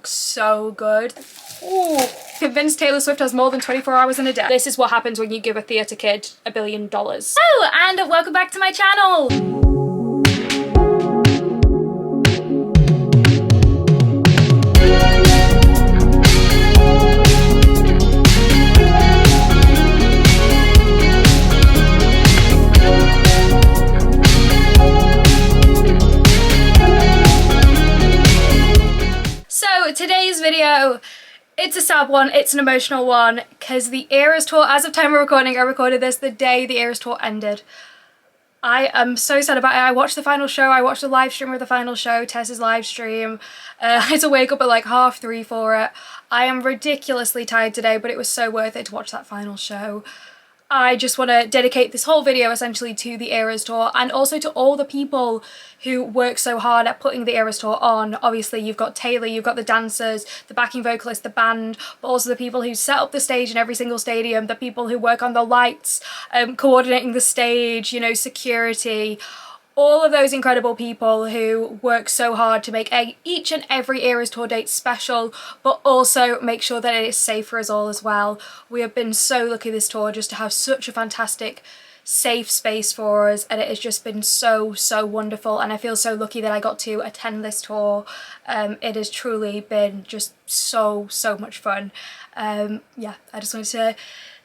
looks so good. Ooh. Convinced Taylor Swift has more than 24 hours in a day. This is what happens when you give a theatre kid $1 billion. Oh, and welcome back to my channel. So today's video, it's a sad one, it's an emotional one, because the Eras Tour, as of time of recording, I recorded this the day the Eras Tour ended. I am so sad about it. I watched the final show, I watched the live stream of the final show, Tess's live stream. I had to wake up at like 3:30 for it. I am ridiculously tired today, but it was so worth it to watch that final show. I just want to dedicate this whole video essentially to the Eras Tour and also to all the people who work so hard at putting the Eras Tour on. Obviously you've got Taylor, you've got the dancers, the backing vocalists, the band, but also the people who set up the stage in every single stadium, the people who work on the lights, coordinating the stage, you know, security. All of those incredible people who work so hard to make each and every Eras Tour date special, but also make sure that it is safe for us all as well. We have been so lucky this tour just to have such a fantastic safe space for us, and it has just been so wonderful, and I feel so lucky that I got to attend this tour. It has truly been just so much fun. Yeah, I just wanted to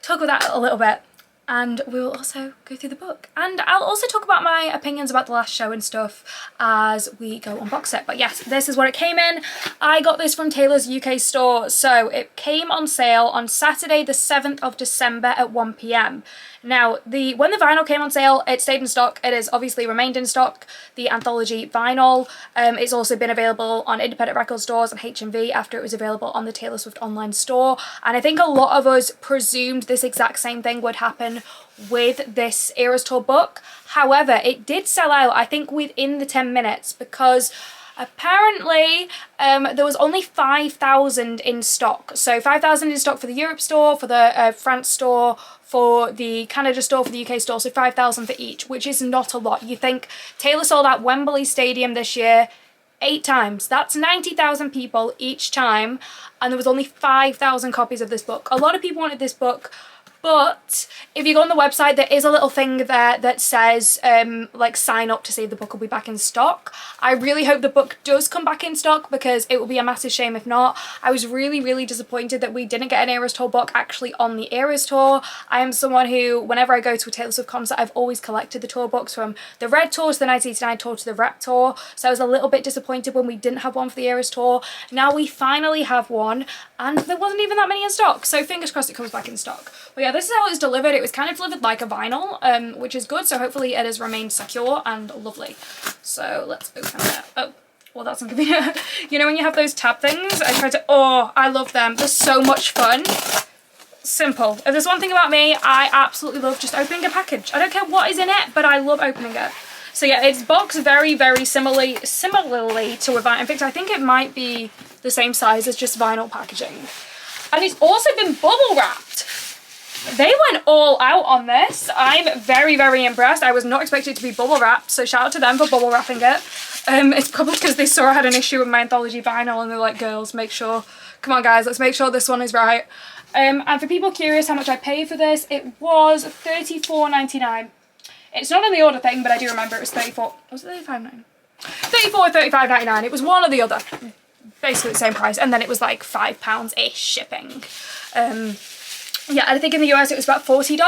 talk about that a little bit. And we will also go through the book. And I'll also talk about my opinions about the last show and stuff as we go unbox it. But yes, this is what it came in. I got this from Taylor's UK store. So it came on sale on Saturday the 7th of December at 1 PM. Now, when the vinyl came on sale, it stayed in stock. It has obviously remained in stock, the anthology vinyl. It's also been available on independent record stores and HMV after it was available on the Taylor Swift online store. And I think a lot of us presumed this exact same thing would happen with this Eras Tour book. However, it did sell out, I think, within the 10 minutes because apparently there was only 5,000 in stock. So 5,000 in stock for the Europe store, for the France store, for the Canada store, for the UK store, so 5,000 for each, which is not a lot. You think Taylor sold out Wembley Stadium this year 8 times. That's 90,000 people each time, and there was only 5,000 copies of this book. A lot of people wanted this book, but if you go on the website, there is a little thing there that says like sign up to see if the book will be back in stock. I really hope the book does come back in stock because it will be a massive shame if not. I was really disappointed that we didn't get an Eras Tour book actually on the Eras Tour. I am someone who, whenever I go to a Taylor Swift concert, I've always collected the tour books from the Red Tour to the 1989 tour to the Rep Tour. So I was a little bit disappointed when we didn't have one for the Eras Tour. Now we finally have one, and there wasn't even that many in stock. So fingers crossed it comes back in stock. But yeah, this is how it was delivered. It was kind of delivered like a vinyl, which is good. So hopefully it has remained secure and lovely. So let's open it. Oh, well, that's inconvenient. You know when you have those tab things? I tried to, oh, I love them. They're so much fun. Simple. If there's one thing about me, I absolutely love just opening a package. I don't care what is in it, but I love opening it. So yeah, it's boxed very similarly to a vinyl. In fact, I think it might be the same size as just vinyl packaging. And it's also been bubble wrapped. They went all out on this. I'm very impressed. I was not expecting it to be bubble wrapped, so shout out to them for bubble wrapping it. It's probably because they saw I had an issue with my anthology vinyl and they're like, girls, make sure, come on guys, let's make sure this one is right. And for people curious how much I paid for this, it was $34.99. It's not on the order thing, but I do remember it was $34. Was it $35.99? $34 or $35.99. It was one or the other. Basically the same price, and then it was like £5-ish shipping. Yeah, I think in the US it was about $40.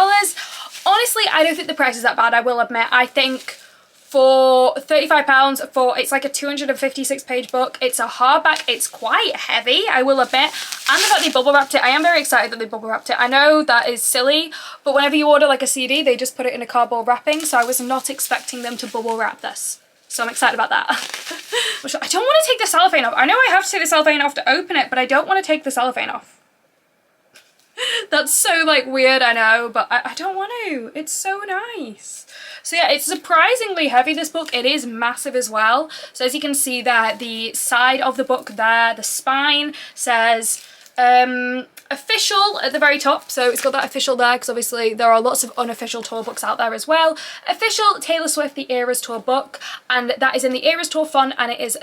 Honestly, I don't think the price is that bad, I will admit. I think for £35 for, it's like a 256 page book, it's a hardback, it's quite heavy, I will admit. And the fact they bubble wrapped it, I am very excited that they bubble wrapped it. I know that is silly, but whenever you order like a CD, they just put it in a cardboard wrapping, so I was not expecting them to bubble wrap this. So I'm excited about that. I don't want to take the cellophane off. I know I have to take the cellophane off to open it, but I don't want to take the cellophane off. That's so like weird, I know, but I don't want to. It's so nice. So yeah, it's surprisingly heavy, this book. It is massive as well. So as you can see there, the side of the book there, the spine says official at the very top, so it's got that official there because obviously there are lots of unofficial tour books out there as well. Official Taylor Swift The Eras Tour book, and that is in the Eras Tour font, and it is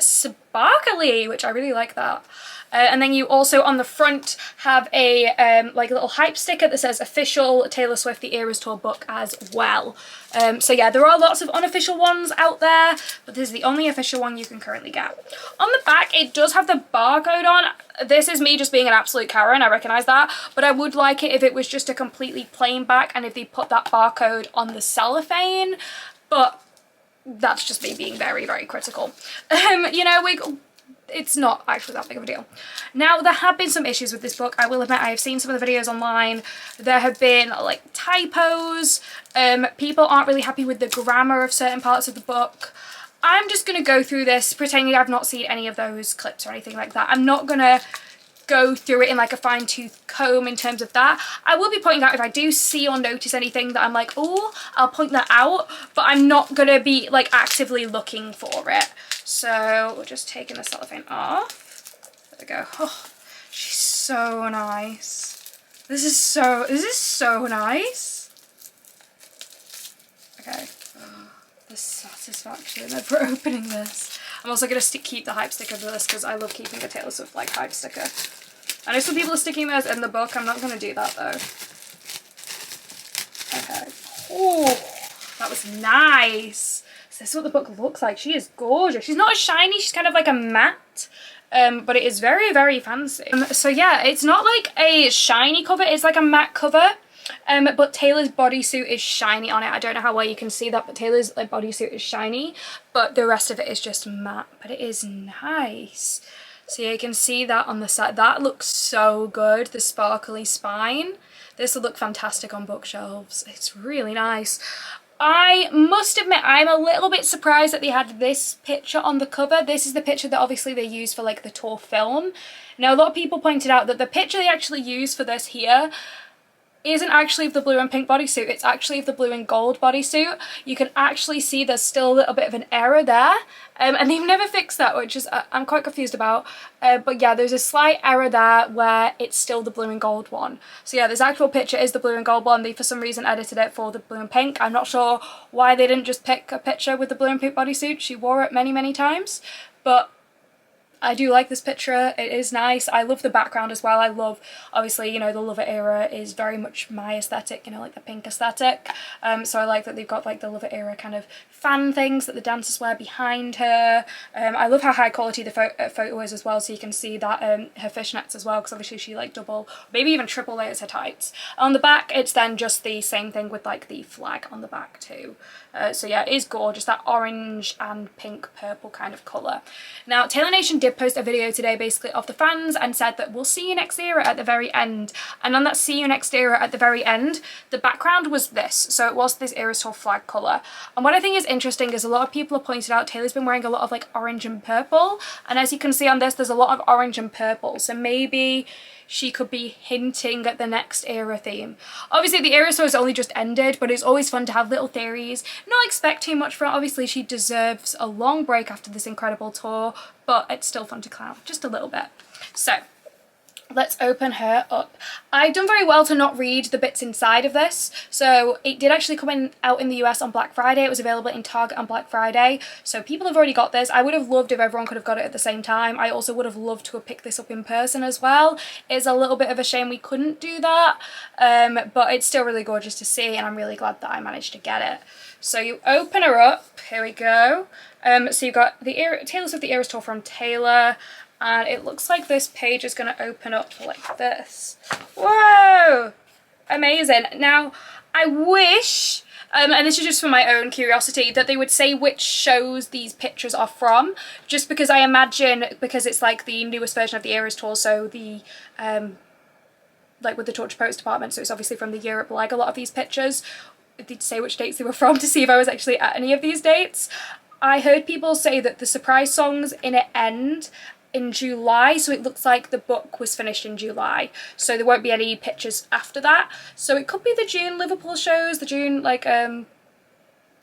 sparkly, which I really like that. And then you also on the front have a like a little hype sticker that says official Taylor Swift The Eras Tour book as well. So yeah, there are lots of unofficial ones out there, but this is the only official one you can currently get. On the back, it does have the barcode on. This is me just being an absolute Karen, I recognise that, but I would like it if it was just a completely plain back and if they put that barcode on the cellophane, but that's just me being very, very critical. You know, it's not actually that big of a deal. Now, there have been some issues with this book. I will admit, I have seen some of the videos online. There have been like typos. People aren't really happy with the grammar of certain parts of the book. I'm just going to go through this pretending I've not seen any of those clips or anything like that. I'm not going to go through it in like a fine-tooth comb in terms of that. I will be pointing out if I do see or notice anything that I'm like, oh, I'll point that out, but I'm not going to be like actively looking for it. So we're just taking the cellophane off. There we go. Oh, she's so nice. This is so nice. Okay. Oh, the satisfaction of opening this. I'm also going to keep the hype sticker for this because I love keeping a Taylor Swift like hype sticker. I know some people are sticking those in the book. I'm not going to do that though. Okay. Oh, that was nice. This is what the book looks like. She is gorgeous. She's not as shiny. She's kind of like a matte, but it is very, very fancy. So yeah, it's not like a shiny cover. It's like a matte cover, but Taylor's bodysuit is shiny on it. I don't know how well you can see that, but Taylor's like bodysuit is shiny, but the rest of it is just matte, but it is nice. So yeah, you can see that on the side. That looks so good, the sparkly spine. This will look fantastic on bookshelves. It's really nice. I must admit, I'm a little bit surprised that they had this picture on the cover. This is the picture that obviously they used for like the tour film. Now, a lot of people pointed out that the picture they actually used for this here isn't actually of the blue and pink bodysuit. It's actually of the blue and gold bodysuit. You can actually see there's still a little bit of an error there, and they've never fixed that, which is I'm quite confused about. But yeah, there's a slight error there where it's still the blue and gold one. So yeah, this actual picture is the blue and gold one. They for some reason edited it for the blue and pink. I'm not sure why they didn't just pick a picture with the blue and pink bodysuit. She wore it many, many times, but I do like this picture. It is nice. I love the background as well. I love, obviously, you know, the Lover era is very much my aesthetic, you know, like the pink aesthetic. So I like that they've got like the Lover era kind of fan things that the dancers wear behind her. I love how high quality the photo is as well, so you can see that her fishnets as well, because obviously she like double, maybe even triple layers her tights. On the back, it's then just the same thing with like the flag on the back too. So yeah, it is gorgeous, that orange and pink purple kind of colour. Now, Taylor Nation did post a video today basically of the fans and said that we'll see you next era at the very end. And on that see you next era at the very end, the background was this. So it was this Eras Tour flag colour. And what I think is interesting is a lot of people have pointed out Taylor's been wearing a lot of like orange and purple. And as you can see on this, there's a lot of orange and purple. So maybe she could be hinting at the next era theme. Obviously the Eras Tour has only just ended, but it's always fun to have little theories. Not expect too much from it. Obviously she deserves a long break after this incredible tour, but it's still fun to clown, just a little bit. So let's open her up. I've done very well to not read the bits inside of this. So it did actually come out in the US on Black Friday. It was available in Target on Black Friday. So people have already got this. I would have loved if everyone could have got it at the same time. I also would have loved to have picked this up in person as well. It's a little bit of a shame we couldn't do that. But it's still really gorgeous to see, and I'm really glad that I managed to get it. So you open her up. Here we go. So you've got the Taylor Swift The Eras Tour from Taylor. And it looks like this page is going to open up like this. Whoa! Amazing. Now, I wish, and this is just for my own curiosity, that they would say which shows these pictures are from. Just because I imagine, because it's like the newest version of the Eras Tour, so the, like with the Torture Post department, so it's obviously from the Europe leg, a lot of these pictures. They'd say which dates they were from to see if I was actually at any of these dates. I heard people say that the surprise songs in it end in July, so it looks like the book was finished in July, so there won't be any pictures after that. So it could be the June Liverpool shows, the June like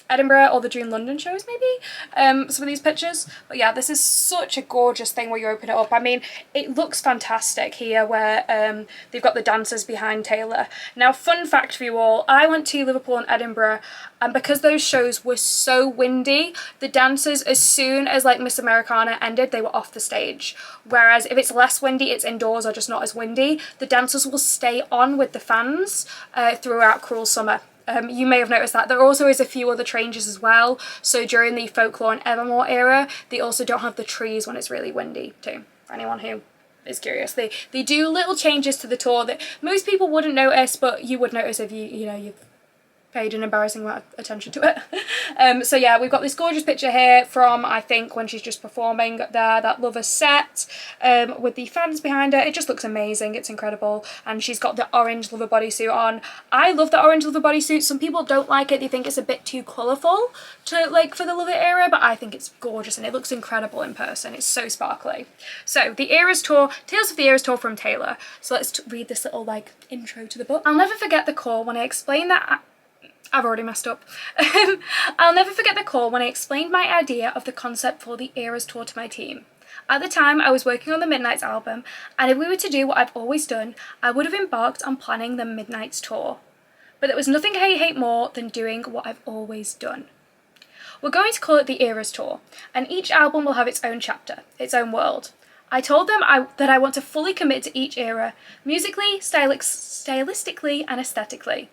Edinburgh or the June London shows, maybe, some of these pictures. But yeah, this is such a gorgeous thing where you open it up. I mean, it looks fantastic here where they've got the dancers behind Taylor. Now, fun fact for you all, I went to Liverpool and Edinburgh, and because those shows were so windy, the dancers, as soon as like Miss Americana ended, they were off the stage. Whereas if it's less windy, it's indoors or just not as windy, the dancers will stay on with the fans throughout Cruel Summer. You may have noticed that. There also is a few other changes as well. So during the Folklore and Evermore era, they also don't have the trees when it's really windy too, for anyone who is curious. They do little changes to the tour that most people wouldn't notice, but you would notice if you've paid an embarrassing amount of attention to it. So yeah, we've got this gorgeous picture here from, I think, when she's just performing there, that Lover set, with the fans behind her. It just looks amazing, it's incredible. And she's got the orange Lover bodysuit on. I love the orange Lover bodysuit. Some people don't like it, they think it's a bit too colourful to like for the Lover era, but I think it's gorgeous and it looks incredible in person. It's so sparkly. So the Eras tour, Tales of the Eras tour from Taylor. So let's read this little like intro to the book. I'll never forget the call when I explained that I've already messed up. I'll never forget the call when I explained my idea of the concept for the Eras tour to my team. At the time, I was working on the Midnights album, and if we were to do what I've always done, I would have embarked on planning the Midnights tour. But there was nothing I hate more than doing what I've always done. We're going to call it the Eras tour, and each album will have its own chapter, its own world. I told them that I want to fully commit to each era, musically, stylistically, and aesthetically.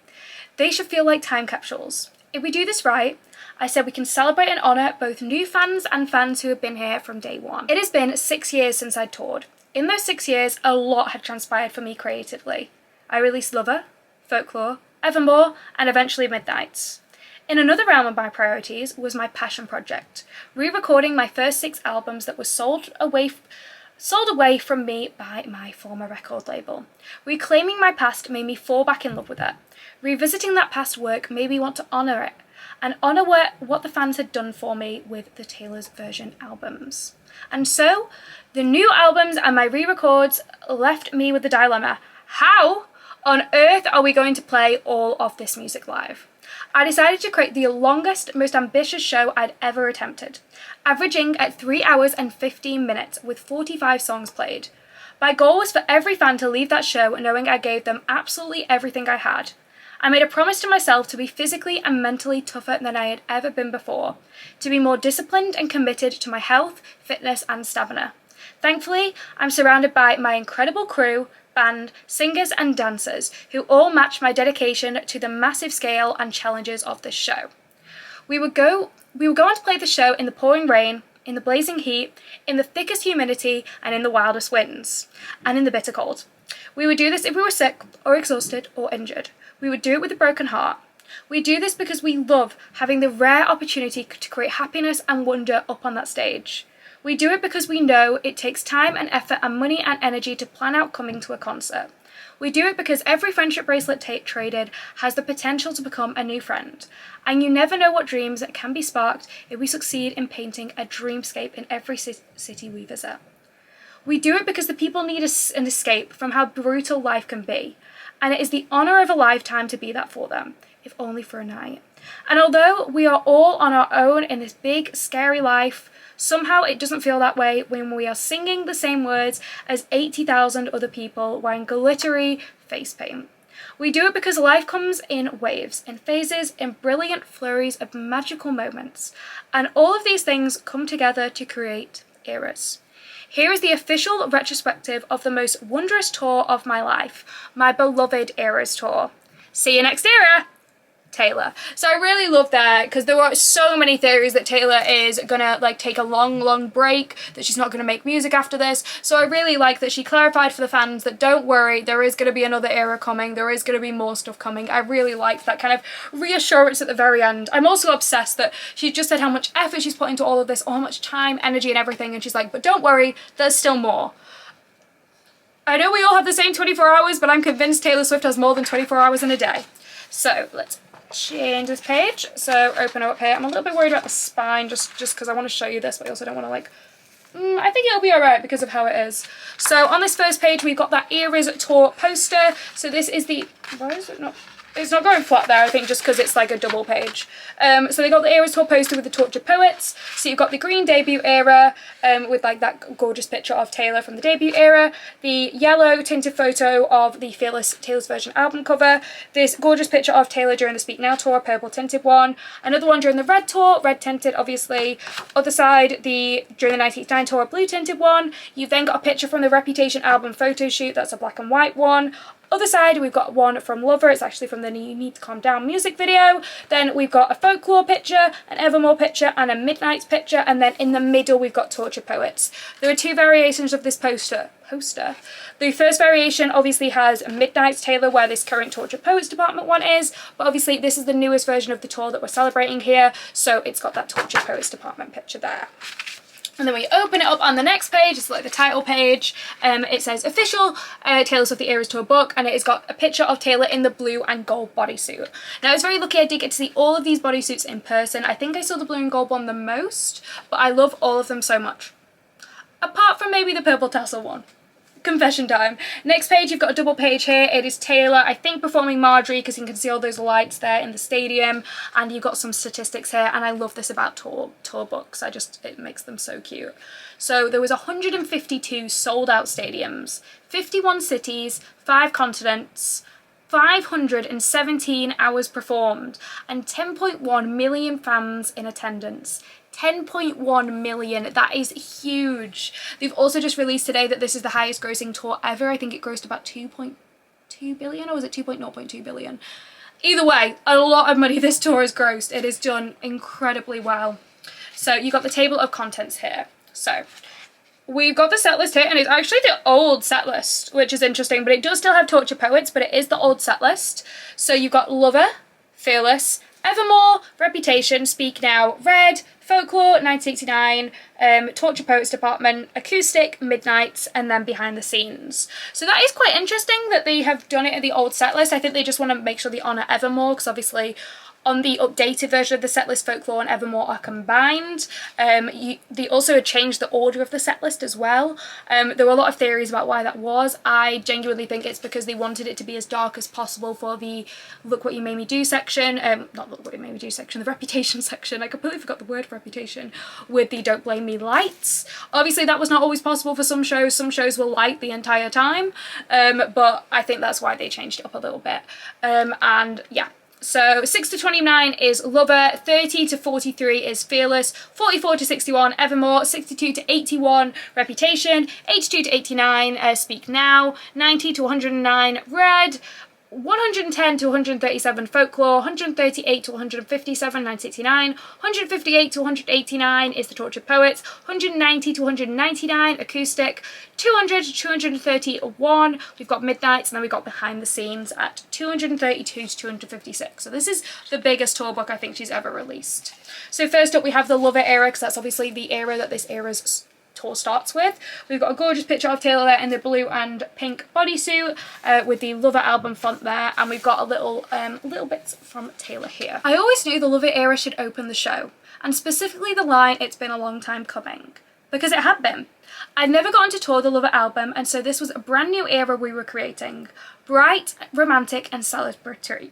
They should feel like time capsules. If we do this right, I said we can celebrate and honour both new fans and fans who have been here from day one. It has been 6 years since I toured. In those 6 years, a lot had transpired for me creatively. I released Lover, Folklore, Evermore, and eventually Midnights. In another realm of my priorities was my passion project, re-recording my first 6 albums that were sold away from me by my former record label. Reclaiming my past made me fall back in love with it. Revisiting that past work made me want to honour it, and honour what the fans had done for me with the Taylor's version albums. And so, the new albums and my re-records left me with the dilemma: how on earth are we going to play all of this music live? I decided to create the longest, most ambitious show I'd ever attempted, averaging at 3 hours and 15 minutes with 45 songs played. My goal was for every fan to leave that show knowing I gave them absolutely everything I had. I made a promise to myself to be physically and mentally tougher than I had ever been before, to be more disciplined and committed to my health, fitness and stamina. Thankfully, I'm surrounded by my incredible crew, band, singers and dancers who all match my dedication to the massive scale and challenges of this show. We would go on to play the show in the pouring rain, in the blazing heat, in the thickest humidity and in the wildest winds, and in the bitter cold. We would do this if we were sick or exhausted or injured. We would do it with a broken heart. We do this because we love having the rare opportunity to create happiness and wonder up on that stage. We do it because we know it takes time and effort and money and energy to plan out coming to a concert. We do it because every friendship bracelet traded has the potential to become a new friend. And you never know what dreams can be sparked if we succeed in painting a dreamscape in every city we visit. We do it because the people need an escape from how brutal life can be. And it is the honour of a lifetime to be that for them, if only for a night. And although we are all on our own in this big, scary life, somehow it doesn't feel that way when we are singing the same words as 80,000 other people wearing glittery face paint. We do it because life comes in waves, in phases, in brilliant flurries of magical moments. And all of these things come together to create eras. Here is the official retrospective of the most wondrous tour of my life, my beloved Eras tour. See you next era! Taylor. So I really love that because there were so many theories that Taylor is gonna like take a long break, that she's not gonna make music after this. So I really like that she clarified for the fans that don't worry, there is gonna be another era coming, there is gonna be more stuff coming. I really liked that kind of reassurance at the very end. I'm also obsessed that she just said how much effort she's put into all of this, how much time, energy and everything, and she's like, but don't worry, there's still more. I know we all have the same 24 hours, but I'm convinced Taylor Swift has more than 24 hours in a day. So let's change this page. So open up here. I'm a little bit worried about the spine just because I want to show you this, but I also don't want to like, I think it'll be alright because of how it is. So on this first page we've got that Eras tour poster. So this is the, why is it not, it's not going flat there, I think, just because it's like a double page. So they got the Eras Tour poster with the Tortured Poets. So you've got the green debut era with like that gorgeous picture of Taylor from the debut era. The yellow tinted photo of the Fearless Taylor's Version album cover. This gorgeous picture of Taylor during the Speak Now tour, purple tinted one. Another one during the Red tour, red tinted obviously. Other side, during the 1989 tour, blue tinted one. You've then got a picture from the Reputation album photo shoot, that's a black and white one. Other side, we've got one from Lover, it's actually from the You Need to Calm Down music video. Then we've got a Folklore picture, an Evermore picture, and a Midnight's picture, and then in the middle we've got Tortured Poets. There are two variations of this poster. The first variation obviously has Midnight's Taylor, where this current Tortured Poets department one is, but obviously this is the newest version of the tour that we're celebrating here, so it's got that Tortured Poets department picture there. And then we open it up on the next page, it's like the title page. It says Official Tales of the Eras Tour book, and it has got a picture of Taylor in the blue and gold bodysuit. Now I was very lucky I did get to see all of these bodysuits in person. I think I saw the blue and gold one the most, but I love all of them so much. Apart from maybe the purple tassel one. Confession time. Next page, you've got a double page here. It is Taylor, I think, performing Marjorie, because you can see all those lights there in the stadium, and you've got some statistics here, and I love this about tour books. It makes them so cute. So there was 152 sold out stadiums, 51 cities, 5 continents, 517 hours performed, and 10.1 million fans in attendance. 10.1 million, that is huge. They've also just released today that this is the highest grossing tour ever. I think it grossed about 2.2 billion, or was it 2.0.2 billion? Either way, a lot of money this tour has grossed. It is done incredibly well. So you've got the table of contents here. So we've got the set list here, and it's actually the old set list, which is interesting, but it does still have Tortured Poets, but it is the old set list. So you've got Lover, Fearless, Evermore, Reputation, Speak Now, Red, Folklore, 1989, Tortured Poets Department, Acoustic, Midnights, and then Behind the Scenes. So that is quite interesting that they have done it in the old set list. I think they just want to make sure they honour Evermore, because obviously on the updated version of the setlist, Folklore and Evermore are combined. They also had changed the order of the setlist as well. There were a lot of theories about why that was. I genuinely think it's because they wanted it to be as dark as possible for the Look What You Made Me Do section. Not Look What You Made Me Do section, the Reputation section. I completely forgot the word for Reputation. With the Don't Blame Me lights. Obviously that was not always possible for some shows. Some shows were light the entire time. But I think that's why they changed it up a little bit. And yeah. So 6 to 29 is Lover, 30 to 43 is Fearless, 44 to 61 Evermore, 62 to 81 Reputation, 82 to 89 Speak Now, 90 to 109 Red, 110 to 137 Folklore, 138 to 157 1969, 158 to 189 is the Tortured Poets, 190 to 199 Acoustic, 200 to 231 we've got Midnights, and then we've got Behind the Scenes at 232 to 256. So this is the biggest tour book I think she's ever released. So first up we have the Lover era, because that's obviously the era that this era's tour starts with. We've got a gorgeous picture of Taylor there in the blue and pink bodysuit with the Lover album font there, and we've got a little bits from Taylor here. I always knew the Lover era should open the show, and specifically the line "It's been a long time coming," because it had been. I'd never gotten to tour the Lover album, and so this was a brand new era we were creating. Bright, romantic, and celebratory.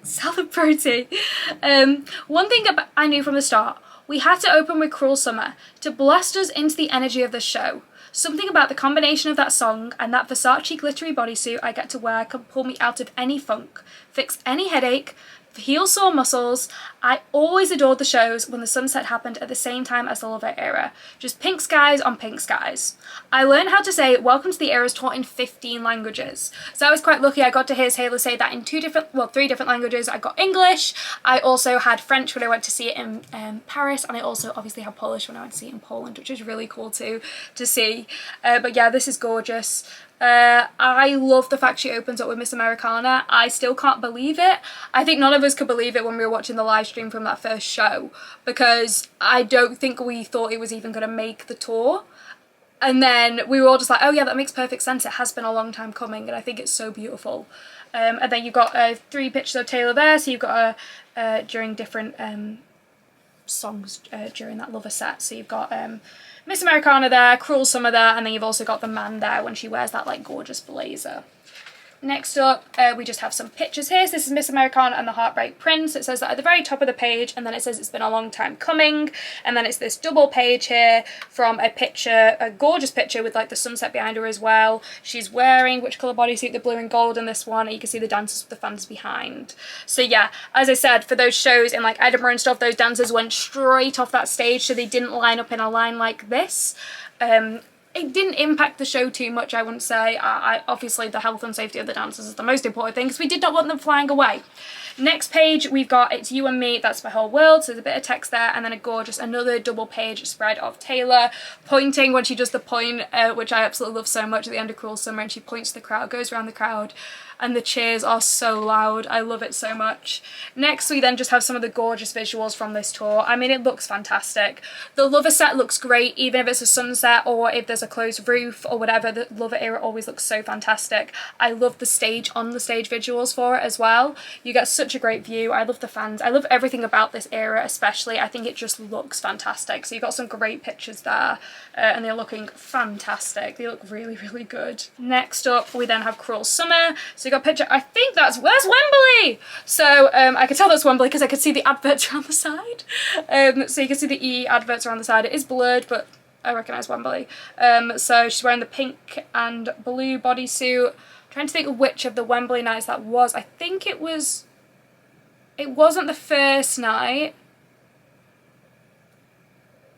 One thing I knew from the start: we had to open with Cruel Summer to blast us into the energy of the show. Something about the combination of that song and that Versace glittery bodysuit I get to wear can pull me out of any funk, fix any headache, heal sore muscles. I always adored the shows when the sunset happened at the same time as the Lover era. Just pink skies on pink skies. I learned how to say Welcome to the Eras Tour in 15 languages. So I was quite lucky. I got to hear Taylor say that in 3 different languages. I got English. I also had French when I went to see it in Paris, and I also obviously had Polish when I went to see it in Poland, which is really cool to see. But yeah, this is gorgeous. I love the fact she opens up with Miss Americana. I still can't believe it. I think none of us could believe it when we were watching the live stream from that first show, because I don't think we thought it was even going to make the tour. And then we were all just like, oh yeah, that makes perfect sense. It has been a long time coming, and I think it's so beautiful. And then you've got 3 pictures of Taylor there. So you've got during different songs during that Lover set. So you've got Miss Americana there, Cruel Summer there, and then you've also got the man there when she wears that like gorgeous blazer. Next up, we just have some pictures here. So this is Miss Americana and the Heartbreak Prince. It says that at the very top of the page, and then it says it's been a long time coming. And then it's this double page here from a picture, a gorgeous picture with like the sunset behind her as well. She's wearing which colour bodysuit? The blue and gold in this one. And you can see the dancers with the fans behind. So yeah, as I said, for those shows in like Edinburgh and stuff, those dancers went straight off that stage, so they didn't line up in a line like this. It didn't impact the show too much, I wouldn't say. Obviously, the health and safety of the dancers is the most important thing, because we did not want them flying away. Next page, we've got It's You and Me, That's My Whole World, so there's a bit of text there, and then a gorgeous, another double page spread of Taylor pointing when she does the point, which I absolutely love so much at the end of Cruel Summer, and she points to the crowd, goes around the crowd, and the cheers are so loud. I love it so much. Next, we then just have some of the gorgeous visuals from this tour. I mean, it looks fantastic. The Lover set looks great, even if it's a sunset or if there's a closed roof or whatever. The Lover era always looks so fantastic. I love the stage, on the stage visuals for it as well. You get such a great view. I love the fans. I love everything about this era especially. I think it just looks fantastic. So you've got some great pictures there, and they're looking fantastic. They look really, really good. Next up, we then have Cruel Summer. So you got a picture, I think that's, where's Wembley? So I could tell that's Wembley because I could see the adverts around the side. So you can see the E adverts around the side. It is blurred, but I recognise Wembley. So she's wearing the pink and blue bodysuit. I'm trying to think of which of the Wembley nights that was. I think it wasn't the first night.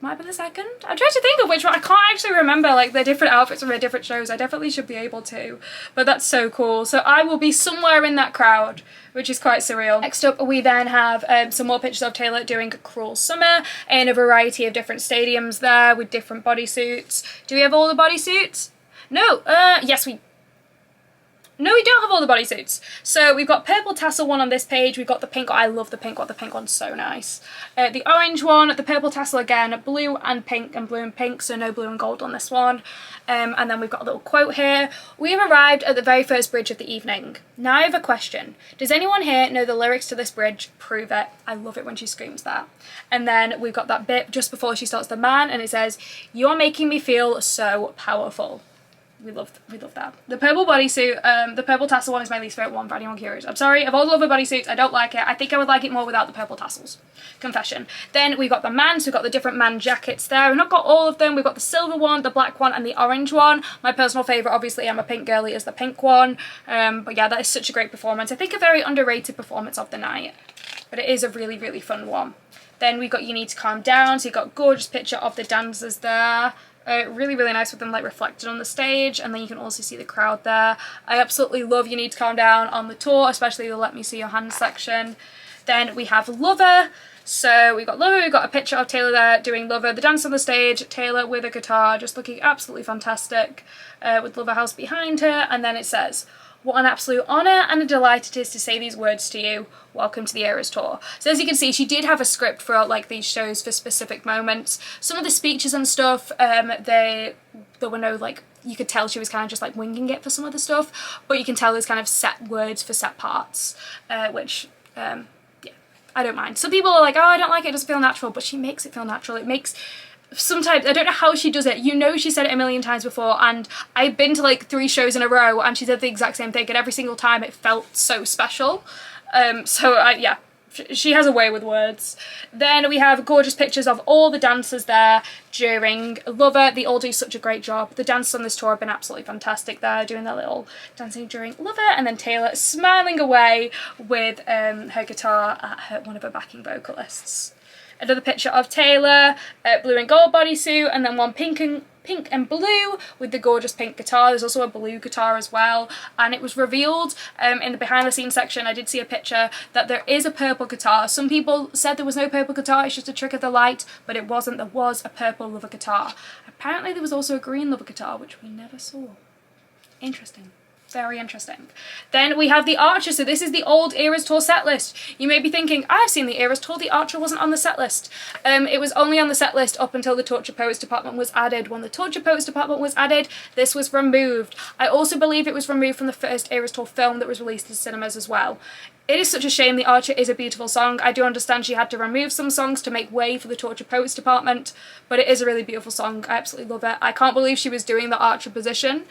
Might be the second? I'm trying to think of which one. I can't actually remember like the different outfits from the different shows. I definitely should be able to, but that's so cool. So I will be somewhere in that crowd, which is quite surreal. Next up, we then have some more pictures of Taylor doing Cruel Summer in a variety of different stadiums there with different bodysuits. Do we have all the bodysuits? No, yes No, we don't have all the bodysuits. So we've got purple tassel one on this page. We've got the pink. I love the pink one. The pink one's so nice. The orange one, the purple tassel again, blue and pink and blue and pink. So no blue and gold on this one. And then we've got a little quote here. We have arrived at the very first bridge of the evening. Now I have a question. Does anyone here know the lyrics to this bridge? Prove it. I love it when she screams that. And then we've got that bit just before she starts the man, and it says, "You're making me feel so powerful." We love that. The purple bodysuit, the purple tassel one is my least favourite one for anyone curious. I'm sorry, of all the other bodysuits, I don't like it. I think I would like it more without the purple tassels. Confession. Then we've got the man, so we've got the different man jackets there. We've not got all of them. We've got the silver one, the black one, and the orange one. My personal favourite, obviously, I'm a pink girly, is the pink one. But yeah, that is such a great performance. I think a very underrated performance of the night. But it is a really, really fun one. Then we've got You Need to Calm Down, so you've got a gorgeous picture of the dancers there. Really, really nice with them like reflected on the stage, and then you can also see the crowd there. I absolutely love You Need to Calm Down on the tour, especially the Let Me See Your Hands section. Then we have Lover. So we've got Lover, we've got a picture of Taylor there doing Lover, the dance on the stage, Taylor with a guitar, just looking absolutely fantastic, with Lover House behind her, and then it says, "What an absolute honour and a delight it is to say these words to you. Welcome to the Eras Tour." So as you can see, she did have a script for like these shows for specific moments. Some of the speeches and stuff, there were no like, you could tell she was kind of just like winging it for some of the stuff, but you can tell there's kind of set words for set parts, which, yeah, I don't mind. Some people are like, oh, I don't like it, it doesn't feel natural, but she makes it feel natural. It makes... Sometimes, I don't know how she does it. You know, she said it a million times before, and I've been to like 3 shows in a row and she said the exact same thing, and every single time it felt so special. Yeah, she has a way with words. Then we have gorgeous pictures of all the dancers there during Lover. They all do such a great job. The dancers on this tour have been absolutely fantastic there, doing their little dancing during Lover, and then Taylor smiling away with her guitar at one of her backing vocalists. Another picture of Taylor, blue and gold bodysuit, and then one pink and blue with the gorgeous pink guitar. There's also a blue guitar as well, and it was revealed in the behind the scenes section. I did see a picture that there is a purple guitar. Some people said there was no purple guitar, it's just a trick of the light, but it wasn't. There was a purple Lover guitar. Apparently there was also a green Lover guitar, which we never saw. Interesting. Very interesting. Then we have the Archer. So this is the old Eras Tour set list. You may be thinking, I've seen the Eras Tour, the Archer wasn't on the set list. It was only on the set list up until the Torture Poets department was added. When the Torture Poets department was added, this was removed. I also believe it was removed from the first Eras Tour film that was released in cinemas as well. It is such a shame. The Archer is a beautiful song. I do understand she had to remove some songs to make way for the Torture Poets department, but it is a really beautiful song. I absolutely love it. I can't believe she was doing the Archer position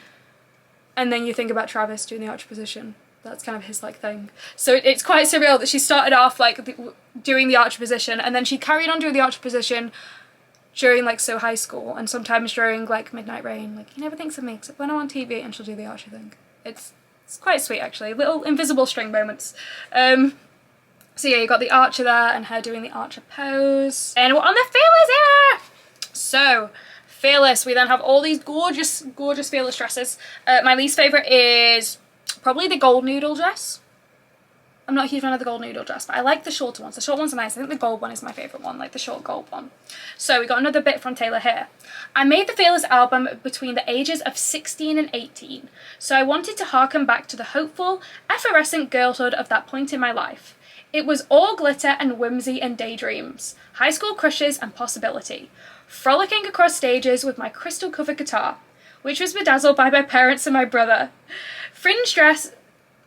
and then you think about Travis doing the archer position. That's kind of his like thing. So it's quite surreal that she started off like doing the archer position, and then she carried on doing the archer position during like high school, and sometimes during like Midnight Rain. Like, he never thinks of me except when I'm on TV, and she'll do the archer thing. It's quite sweet actually. Little invisible string moments. So yeah, you got the archer there and her doing the archer pose. And we're on the Fearless era! So, Fearless, we then have all these gorgeous, gorgeous Fearless dresses. My least favourite is probably the gold noodle dress. I'm not a huge fan of the gold noodle dress, but I like the shorter ones. The short ones are nice. I think the gold one is my favourite one, like the short gold one. So we got another bit from Taylor here. I made the Fearless album between the ages of 16 and 18, so I wanted to harken back to the hopeful, effervescent girlhood of that point in my life. It was all glitter and whimsy and daydreams, high school crushes and possibility, frolicking across stages with my crystal-covered guitar, which was bedazzled by my parents and my brother, fringe dress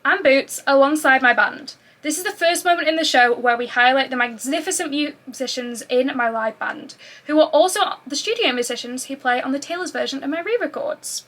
and boots alongside my band. This is the first moment in the show where we highlight the magnificent musicians in my live band, who are also the studio musicians who play on the Taylor's version of my re-records.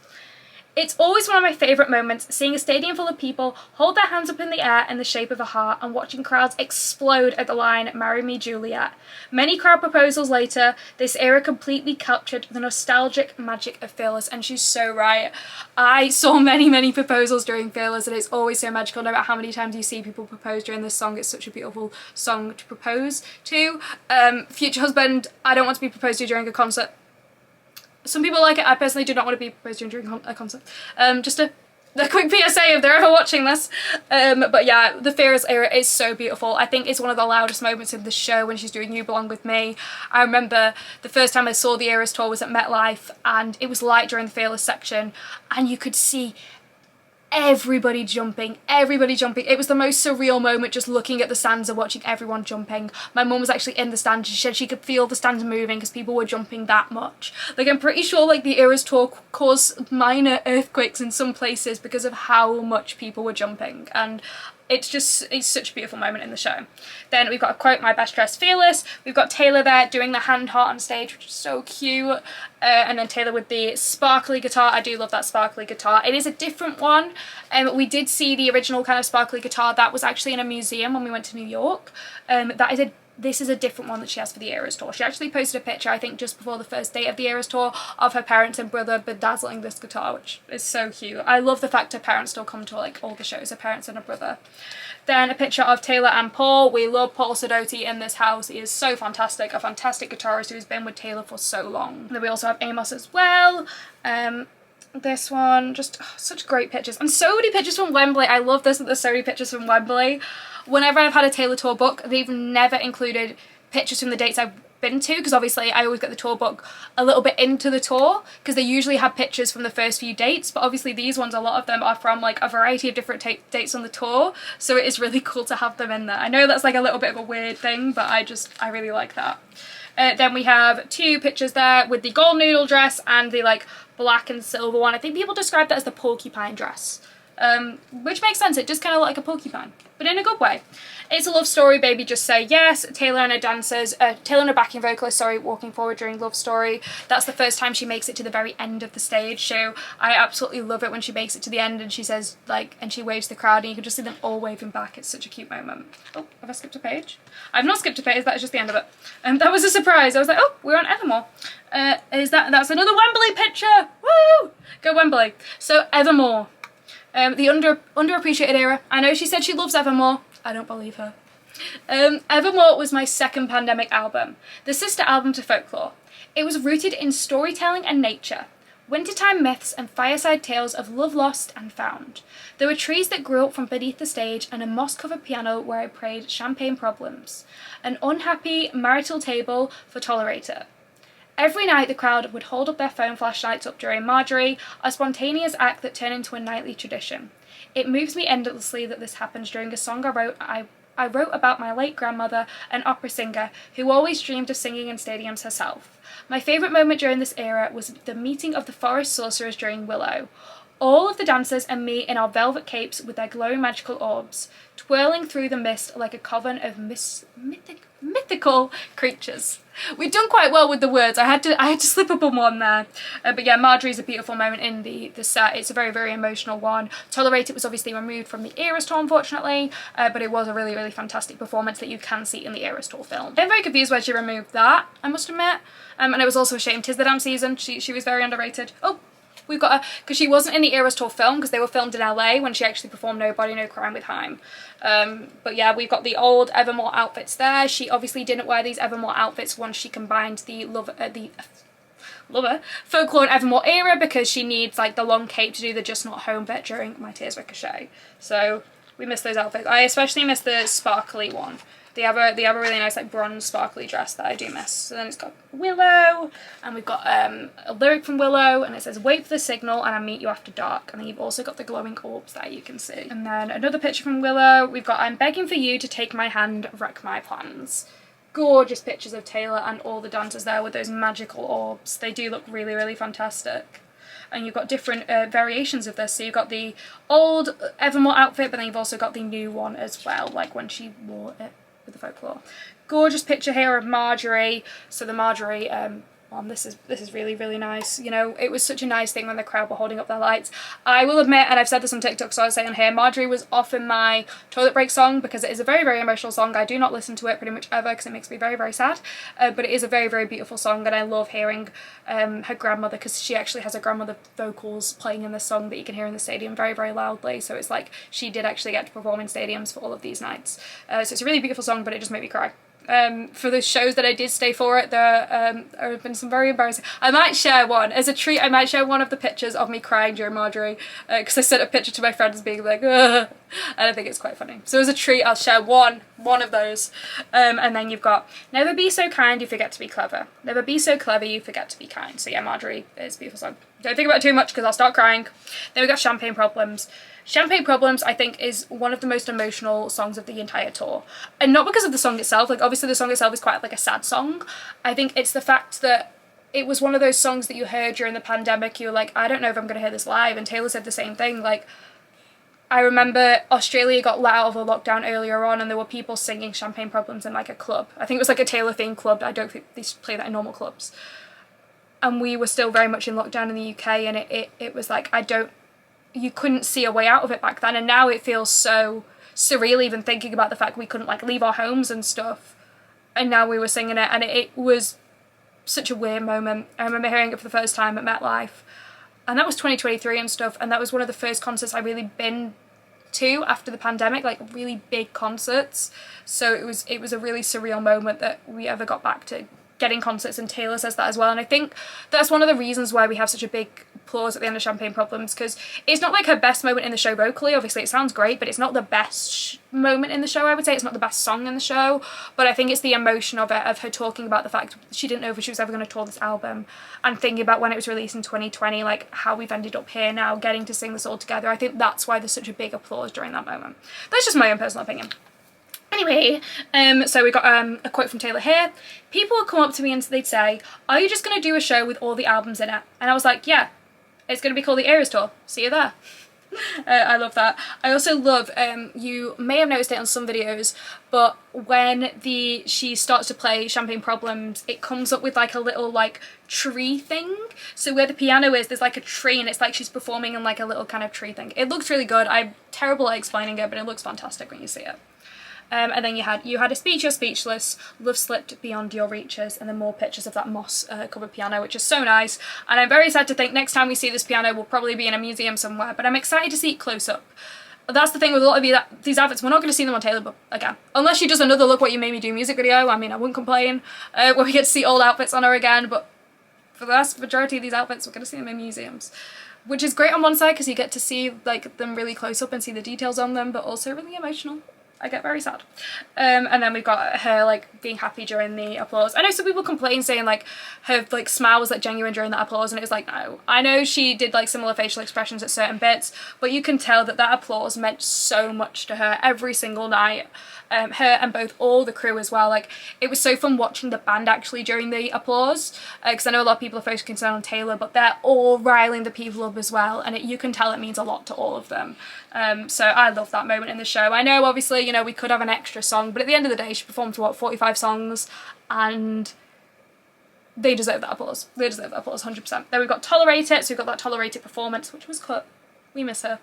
It's always one of my favourite moments, seeing a stadium full of people hold their hands up in the air in the shape of a heart and watching crowds explode at the line, "Marry me, Juliet." Many crowd proposals later, this era completely captured the nostalgic magic of Fearless, and she's so right. I saw many, many proposals during Fearless, and it's always so magical no matter how many times you see people propose during this song. It's such a beautiful song to propose to. Future husband, I don't want to be proposed to during a concert. Some people like it. I personally do not want to be proposed to during a concert. Just a quick PSA if they're ever watching this. But yeah, the Fearless era is so beautiful. I think it's one of the loudest moments in the show when she's doing You Belong With Me. I remember the first time I saw the Eras tour was at MetLife, and it was light during the Fearless section, and you could see everybody jumping. It was the most surreal moment, just looking at the stands and watching everyone jumping. My mum was actually in the stand. She said she could feel the stands moving because people were jumping that much. Like, I'm pretty sure like the Eras tour caused minor earthquakes in some places because of how much people were jumping, and it's such a beautiful moment in the show. Then we've got a quote, "My best dressed Fearless." We've got Taylor there doing the hand heart on stage, which is so cute. And then Taylor with the sparkly guitar. I do love that sparkly guitar. It is a different one. We did see the original kind of sparkly guitar. That was actually in a museum when we went to New York. This is a different one that she has for the Eras tour. She actually posted a picture, I think just before the first date of the Eras tour, of her parents and brother bedazzling this guitar, which is so cute. I love the fact her parents still come to like all the shows, her parents and her brother. Then a picture of Taylor and Paul. We love Paul Sidoti in this house. He is so fantastic, a fantastic guitarist who's been with Taylor for so long. Then we also have Amos as well. This one, just such great pictures, and so many pictures from Wembley. I love this, that there's so many pictures from Wembley. Whenever I've had a Taylor tour book, they've never included pictures from the dates I've been to, because obviously I always get the tour book a little bit into the tour, because they usually have pictures from the first few dates, but obviously these ones, a lot of them are from like a variety of different dates on the tour, so it is really cool to have them in there. I know that's like a little bit of a weird thing, but I really like that. Then we have two pictures there with the gold noodle dress and the like black and silver one. I think people describe that as the porcupine dress, which makes sense. It does kind of look like a porcupine, but in a good way. It's a love story, baby, just say yes. Taylor and her dancers, Taylor and her backing vocalist, sorry, walking forward during Love Story. That's the first time she makes it to the very end of the stage, so I absolutely love it when she makes it to the end and she says, like, and she waves to the crowd and you can just see them all waving back. It's such a cute moment. Oh, have I skipped a page? I've not skipped a page, that is just the end of it. That was a surprise. I was like, oh, we're on Evermore. That's another Wembley picture. Woo! Go Wembley. So Evermore. The underappreciated era. I know she said she loves Evermore. I don't believe her. Evermore was my second pandemic album, the sister album to Folklore. It was rooted in storytelling and nature, wintertime myths and fireside tales of love lost and found. There were trees that grew up from beneath the stage and a moss-covered piano where I played Champagne Problems, an unhappy marital table for Tolerator. Every night the crowd would hold up their phone flashlights up during Marjorie, a spontaneous act that turned into a nightly tradition. It moves me endlessly that this happens during a song I wrote about my late grandmother, an opera singer, who always dreamed of singing in stadiums herself. My favourite moment during this era was the meeting of the forest sorcerers during Willow. All of the dancers and me in our velvet capes with their glowing magical orbs, twirling through the mist like a coven of mythical creatures. We've done quite well with the words. I had to slip up on one there. But yeah, Marjorie's a beautiful moment in the set. It's a very, very emotional one. Tolerate It was obviously removed from the Eras Tour, unfortunately, but it was a really, really fantastic performance that you can see in the Eras Tour film. I'm very confused why she removed that, I must admit. And I was also ashamed. 'Tis the Damn Season. She was very underrated. Oh, we've got her, because she wasn't in the Eras Tour film because they were filmed in LA when she actually performed Nobody No Crime with Haim. But yeah, we've got the old Evermore outfits there. She obviously didn't wear these Evermore outfits once she combined the Folklore and Evermore era because she needs like the long cape to do the Just Not Home bit during My Tears Ricochet. So we miss those outfits. I especially miss the sparkly one. They have a really nice like bronze sparkly dress that I do miss. So then it's got Willow, and we've got a lyric from Willow, and it says, "Wait for the signal and I'll meet you after dark." And then you've also got the glowing orbs there you can see. And then another picture from Willow. We've got, "I'm begging for you to take my hand, wreck my plans." Gorgeous pictures of Taylor and all the dancers there with those magical orbs. They do look really, really fantastic. And you've got different variations of this. So you've got the old Evermore outfit, but then you've also got the new one as well, like when she wore it with the Folklore. Gorgeous picture here of Marjorie. So the Marjorie one, this is really, really nice. You know, it was such a nice thing when the crowd were holding up their lights. I will admit, and I've said this on TikTok, so I'll say on here, Marjorie was often my toilet break song because it is a very, very emotional song. I do not listen to it pretty much ever because it makes me very, very sad. But it is a very, very beautiful song, and I love hearing her grandmother, because she actually has her grandmother vocals playing in this song that you can hear in the stadium very, very loudly. So it's like she did actually get to perform in stadiums for all of these nights. So it's a really beautiful song, but it just made me cry. For the shows that I did stay for it, there have been some very embarrassing. I might share one as a treat. I might share one of the pictures of me crying during Marjorie because I sent a picture to my friends being like, ugh, and I think it's quite funny. So as a treat, I'll share one of those. And then you've got, "Never be so kind, you forget to be clever. Never be so clever, you forget to be kind." So yeah, Marjorie is a beautiful song. Don't think about it too much because I'll start crying. Then we got Champagne Problems. Champagne Problems, I think, is one of the most emotional songs of the entire tour. And not because of the song itself, like obviously the song itself is quite like a sad song. I think it's the fact that it was one of those songs that you heard during the pandemic, you were like, I don't know if I'm going to hear this live, and Taylor said the same thing. Like, I remember Australia got let out of a lockdown earlier on and there were people singing Champagne Problems in like a club. I think it was like a Taylor themed club. I don't think they play that in normal clubs. And we were still very much in lockdown in the UK, and it was like, you couldn't see a way out of it back then, and now it feels so surreal even thinking about the fact we couldn't like leave our homes and stuff, and now we were singing it, and it was such a weird moment. I remember hearing it for the first time at MetLife, and that was 2023 and stuff, and that was one of the first concerts I really been to after the pandemic, like really big concerts. So it was a really surreal moment that we ever got back to getting concerts, and Taylor says that as well. And I think that's one of the reasons why we have such a big applause at the end of Champagne Problems, because it's not like her best moment in the show vocally. Obviously it sounds great, but it's not the best moment in the show. I would say it's not the best song in the show, but I think it's the emotion of it, of her talking about the fact she didn't know if she was ever going to tour this album, and thinking about when it was released in 2020, like how we've ended up here now getting to sing this all together. I think that's why there's such a big applause during that moment. That's just my own personal opinion. Anyway, so we got a quote from Taylor here. "People would come up to me and they'd say, 'Are you just going to do a show with all the albums in it?' And I was like, yeah, it's going to be called the Eras Tour. See you there." I love that. I also love, you may have noticed it on some videos, but when she starts to play Champagne Problems, it comes up with like a little like tree thing. So where the piano is, there's like a tree, and it's like she's performing in like a little kind of tree thing. It looks really good. I'm terrible at explaining it, but it looks fantastic when you see it. And then you had a speech, you're speechless, love slipped beyond your reaches, and then more pictures of that moss covered piano, which is so nice. And I'm very sad to think next time we see this piano will probably be in a museum somewhere, but I'm excited to see it close up. That's the thing with a lot of these outfits, we're not going to see them on Taylor, but again, unless she does another Look What You Made Me Do music video, I mean, I wouldn't complain, where we get to see old outfits on her again, but for the vast majority of these outfits, we're going to see them in museums. Which is great on one side because you get to see like them really close up and see the details on them, but also really emotional. I get very sad. And then we've got her like being happy during the applause. I know some people complain saying like her like smile was like genuine during that applause, and it was like, no. I know she did like similar facial expressions at certain bits, but you can tell that that applause meant so much to her every single night. Her and both all the crew as well. Like, it was so fun watching the band actually during the applause, because I know a lot of people are focusing on Taylor, but they're all riling the people up as well, and you can tell it means a lot to all of them. So I love that moment in the show. I know obviously, you know, we could have an extra song, but at the end of the day she performed what, 45 songs, and they deserve that applause. They deserve that applause 100%. Then we've got Tolerate It, so we've got that Tolerate It performance, which was cut. We miss her.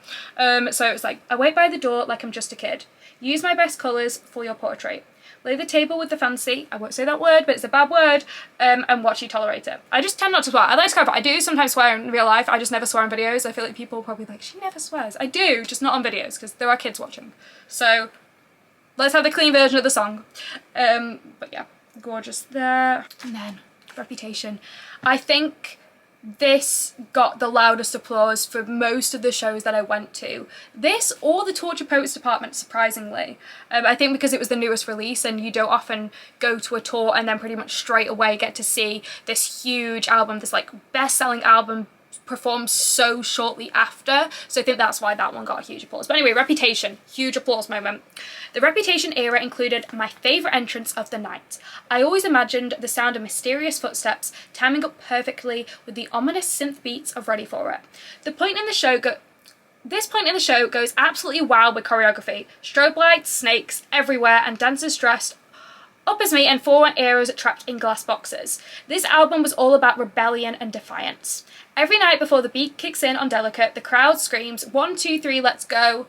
So it's like, I wait by the door like I'm just a kid. Use my best colours for your portrait. Lay the table with the fancy, I won't say that word, but it's a bad word, and watch you tolerate it. I just tend not to swear. I like to clarify, I do sometimes swear in real life, I just never swear on videos. I feel like people are probably like, she never swears. I do, just not on videos, because there are kids watching. So let's have the clean version of the song. But yeah, gorgeous there. And then, Reputation. I think this got the loudest applause for most of the shows that I went to. This or the Torture Poets Department, surprisingly. I think because it was the newest release and you don't often go to a tour and then pretty much straight away get to see this huge album, this like best-selling album performed so shortly after, so I think that's why that one got a huge applause. But anyway, Reputation, huge applause moment. The Reputation era included my favourite entrance of the night. I always imagined the sound of mysterious footsteps timing up perfectly with the ominous synth beats of Ready For It. This point in the show goes absolutely wild with choreography, strobe lights, snakes everywhere, and dancers dressed up as me and four eras trapped in glass boxes. This album was all about rebellion and defiance. Every night before the beat kicks in on Delicate, the crowd screams, 1, 2, 3, let's go.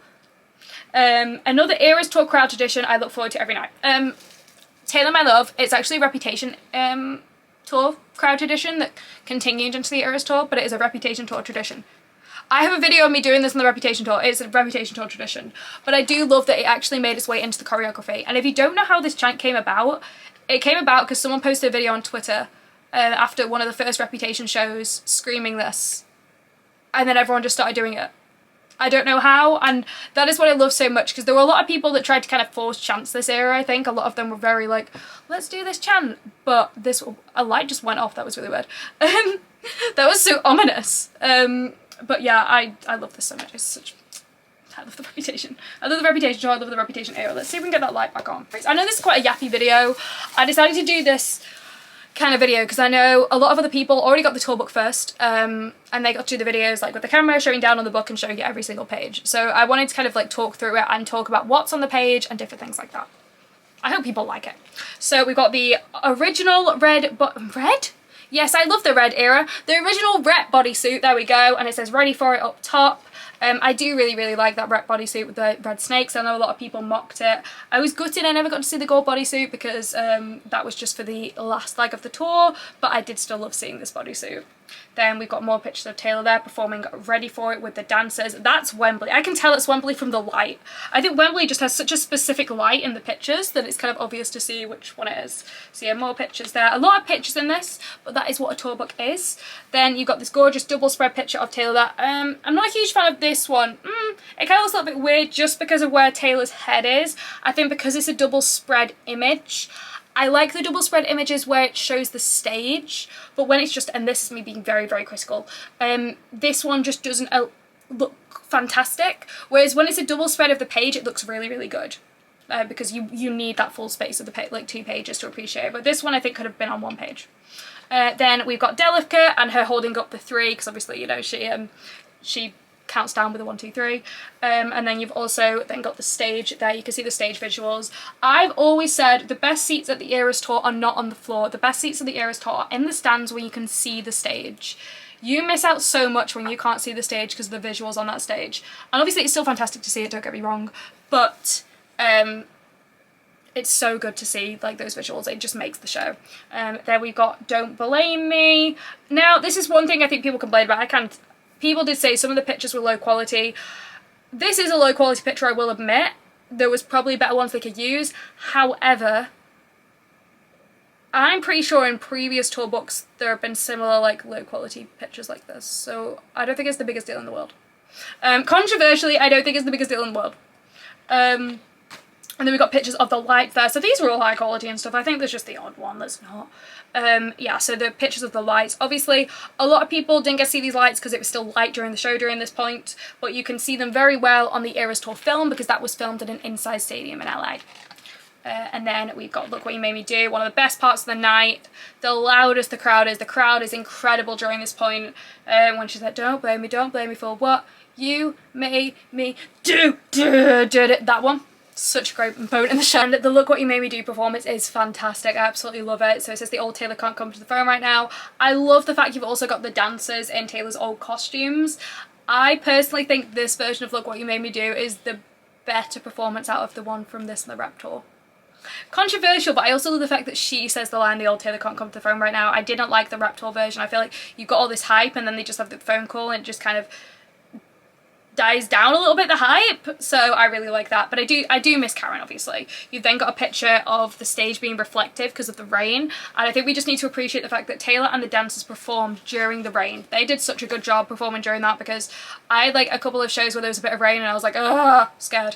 Another Eras Tour crowd tradition I look forward to every night. Taylor My Love, it's actually a Reputation tour crowd tradition that continued into the Eras Tour, but it is a Reputation tour tradition. I have a video of me doing this on the Reputation tour. It's a Reputation tour tradition. But I do love that it actually made its way into the choreography. And if you don't know how this chant came about, it came about because someone posted a video on Twitter after one of the first Reputation shows screaming this. And then everyone just started doing it. I don't know how, and that is what I love so much, because there were a lot of people that tried to kind of force chants this era, I think. A lot of them were very like, let's do this chant. But a light just went off. That was really weird. That was so ominous. But yeah, I love this so much. It's such... I love the Reputation. I love the Reputation show. I love the Reputation era. Let's see if we can get that light back on. I know this is quite a yappy video. I decided to do this kind of video because I know a lot of other people already got the tour book first, and they got to do the videos like with the camera showing down on the book and showing you every single page. So I wanted to kind of like talk through it and talk about what's on the page and different things like that. I hope people like it. So we've got the original red? Yes, I love the red era. The original Rep bodysuit, there we go, and it says Ready For It up top. I do really like that Rep bodysuit with the red snakes. I know a lot of people mocked it. I was gutted I never got to see the gold bodysuit because that was just for the last leg of the tour, but I did still love seeing this bodysuit. Then we've got more pictures of Taylor there performing Ready For It with the dancers. That's Wembley. I can tell it's Wembley from the light. I think Wembley just has such a specific light in the pictures that it's kind of obvious to see which one it is. So yeah, more pictures there. A lot of pictures in this, but that is what a tour book is. Then you've got this gorgeous double spread picture of Taylor there. I'm not a huge fan of this one. It kind of looks a little bit weird just because of where Taylor's head is. I think because it's a double spread image. I like the double spread images where it shows the stage, but when it's just, and this is me being very critical, this one just doesn't look fantastic, whereas when it's a double spread of the page it looks really good, because you need that full space of the page, like 2 pages to appreciate it, but this one I think could have been on 1 page. Then we've got Delicate and her holding up the 3, because obviously, you know, she counts down with a 1, 2, 3, and then you've also then got the stage there. You can see the stage visuals. I've always said the best seats at the Eras Tour are not on the floor. The best seats at the Eras Tour are in the stands where you can see the stage. You miss out so much when you can't see the stage because of the visuals on that stage. And obviously it's still fantastic to see it, don't get me wrong, but it's so good to see like those visuals. It just makes the show. There we've got Don't Blame Me. Now this is one thing I think people complain about. People did say some of the pictures were low quality. This is a low quality picture, I will admit. There was probably better ones they could use. However, I'm pretty sure in previous tour books there have been similar like low quality pictures like this. So I don't think it's the biggest deal in the world. Controversially, I don't think it's the biggest deal in the world. And then we've got pictures of the lights there. So these were all high quality and stuff. I think there's just the odd one that's not. Yeah, so the pictures of the lights. Obviously, a lot of people didn't get to see these lights because it was still light during the show during this point. But you can see them very well on the Eras Tour film because that was filmed at an inside stadium in LA. And then we've got Look What You Made Me Do, one of the best parts of the night. The loudest the crowd is. The crowd is incredible during this point. When she's like, don't blame me for what you made me do. That one. Such a great moment in the show. And the Look What You Made Me Do performance is fantastic. I absolutely love it. So it says the old Taylor can't come to the phone right now. I love the fact you've also got the dancers in Taylor's old costumes. I personally think this version of Look What You Made Me Do is the better performance out of the one from this and the rep tour. Controversial, but I also love the fact that she says the line, the old Taylor can't come to the phone right now. I didn't like the rep tour version. I feel like you've got all this hype and then they just have the phone call and it just kind of dies down a little bit, the hype. So I really like that. But I do miss Karen, obviously. You've then got a picture of the stage being reflective because of the rain. And I think we just need to appreciate the fact that Taylor and the dancers performed during the rain. They did such a good job performing during that because I had like a couple of shows where there was a bit of rain and I was like, ah, scared.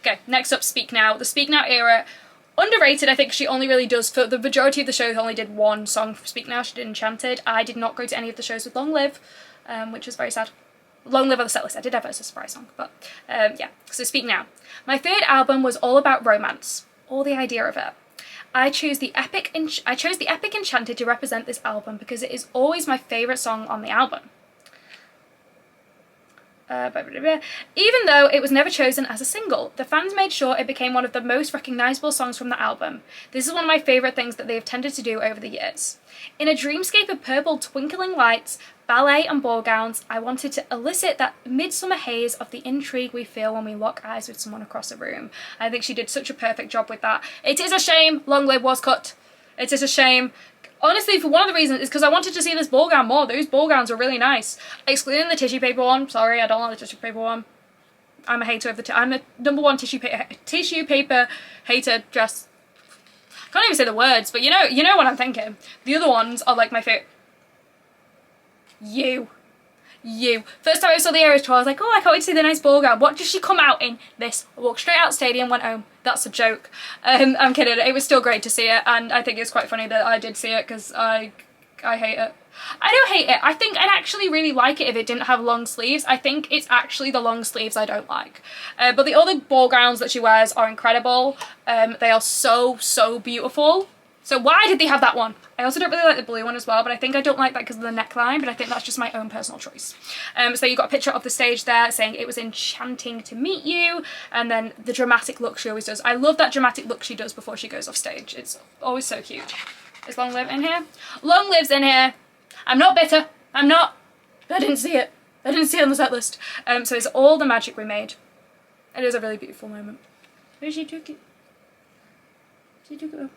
Okay, next up, Speak Now. The Speak Now era, underrated. I think she only really does, for the majority of the shows, only did one song for Speak Now. She did Enchanted. I did not go to any of the shows with Long Live, which was very sad. Long Live on the setlist. I did have it as a surprise song, but yeah. So Speak Now. My third album was all about romance, or the idea of it. I chose the epic Enchanted to represent this album because it is always my favourite song on the album. Even though it was never chosen as a single, the fans made sure it became one of the most recognisable songs from the album. This is one of my favourite things that they have tended to do over the years. In a dreamscape of purple twinkling lights, ballet and ball gowns, I wanted to elicit that midsummer haze of the intrigue we feel when we lock eyes with someone across a room. I think she did such a perfect job with that. It is a shame Long Live was cut. It is a shame. Honestly, for one of the reasons is because I wanted to see this ball gown more. Those ball gowns were really nice. Excluding the tissue paper one. Sorry, I don't like the tissue paper one. I'm a hater of I'm the #1 tissue paper hater dress. I can't even say the words, but you know what I'm thinking. The other ones are like my favourite. You. First time I saw the Eras Tour, I was like, oh, I can't wait to see the nice ball gown. What does she come out in? This. I walked straight out stadium, went home. That's a joke. I'm kidding. It was still great to see it, and I think it's quite funny that I did see it because I hate it. I don't hate it. I think I'd actually really like it if it didn't have long sleeves. I think it's actually the long sleeves I don't like. But the other ball gowns that she wears are incredible. They are so beautiful. So why did they have that one? I also don't really like the blue one as well, but I think I don't like that because of the neckline, but I think that's just my own personal choice. So you got a picture of the stage there saying it was enchanting to meet you, and then the dramatic look she always does. I love that dramatic look she does before she goes off stage. It's always so cute. Is Long Live in here? Long Live's in here. I'm not bitter. I'm not. I didn't see it. I didn't see it on the set list. So it's all the magic we made. It is a really beautiful moment. Where she took it? She took it.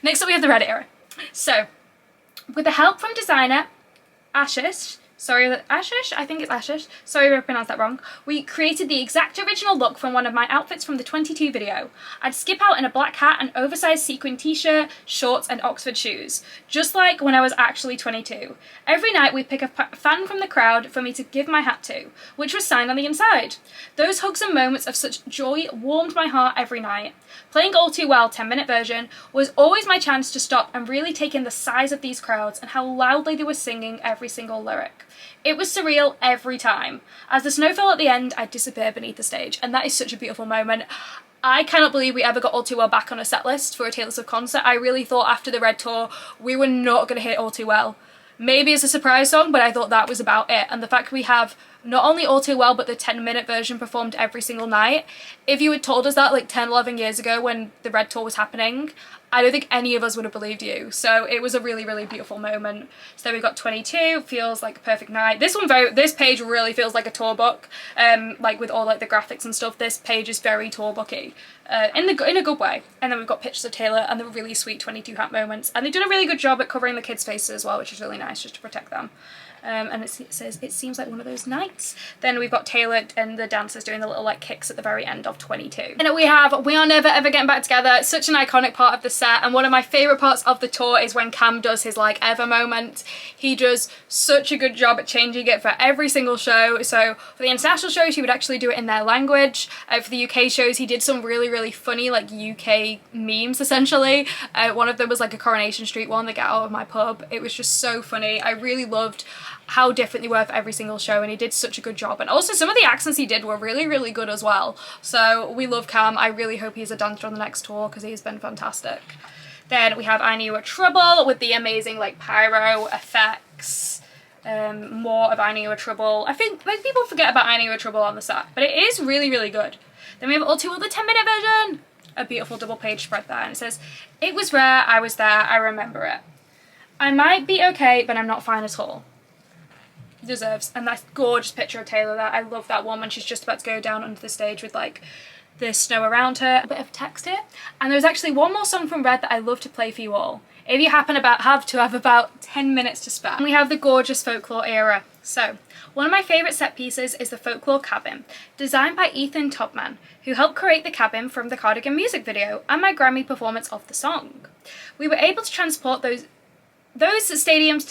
Next up we have the Reddit era. So, with the help from designer Ashish, I think it's Ashish, sorry if I pronounced that wrong, we created the exact original look from one of my outfits from the 22 video. I'd skip out in a black hat, an oversized sequin t-shirt, shorts and Oxford shoes, just like when I was actually 22. Every night we'd pick a fan from the crowd for me to give my hat to, which was signed on the inside. Those hugs and moments of such joy warmed my heart every night. Playing All Too Well 10-minute version was always my chance to stop and really take in the size of these crowds and how loudly they were singing every single lyric. It was surreal every time. As the snow fell at the end, I'd disappear beneath the stage, and that is such a beautiful moment. I cannot believe we ever got All Too Well back on a set list for a Taylor Swift concert. I really thought after the Red Tour we were not going to hit All Too Well. Maybe as a surprise song, but I thought that was about it. And the fact we have not only All Too Well, but the 10-minute version performed every single night. If you had told us that like 10, 11 years ago when the Red Tour was happening, I don't think any of us would have believed you. So it was a really, really beautiful moment. So we've got 22, feels like a perfect night. This page really feels like a tour book, like with all like the graphics and stuff. This page is very tour booky, in a good way. And then we've got pictures of Taylor and the really sweet 22 hat moments. And they've done a really good job at covering the kids' faces as well, which is really nice just to protect them. and it says, "It seems like one of those nights." Then we've got Taylor and the dancers doing the little like kicks at the very end of 22. And we have We Are Never Ever Getting Back Together. Such an iconic part of the set, and one of my favourite parts of the tour is when Cam does his like ever moment. He does such a good job at changing it for every single show. So for the international shows he would actually do it in their language. For the UK shows he did some really funny like UK memes essentially. One of them was like a Coronation Street one, the Get Out of My Pub. It was just so funny. I really loved how different they were for every single show, and he did such a good job. And also some of the accents he did were really good as well. So we love Cam. I really hope he's a dancer on the next tour because he's been fantastic. Then we have I Knew You Were Trouble with the amazing like pyro effects. More of I Knew You Were Trouble. I think like people forget about I Knew You Were Trouble on the set, but it is really good. Then we have all two of the 10-minute version. A beautiful double page spread there, and it says, "It was rare, I was there, I remember it. I might be okay, but I'm not fine at all." Deserves. And that gorgeous picture of Taylor there. I love that one when she's just about to go down onto the stage with like the snow around her. A bit of text here. And there's actually one more song from Red that I love to play for you all, if you happen have about 10 minutes to spare. And we have the gorgeous Folklore era. So one of my favourite set pieces is the Folklore cabin, designed by Ethan Topman, who helped create the cabin from the Cardigan music video and my Grammy performance of the song. We were able to transport those stadiums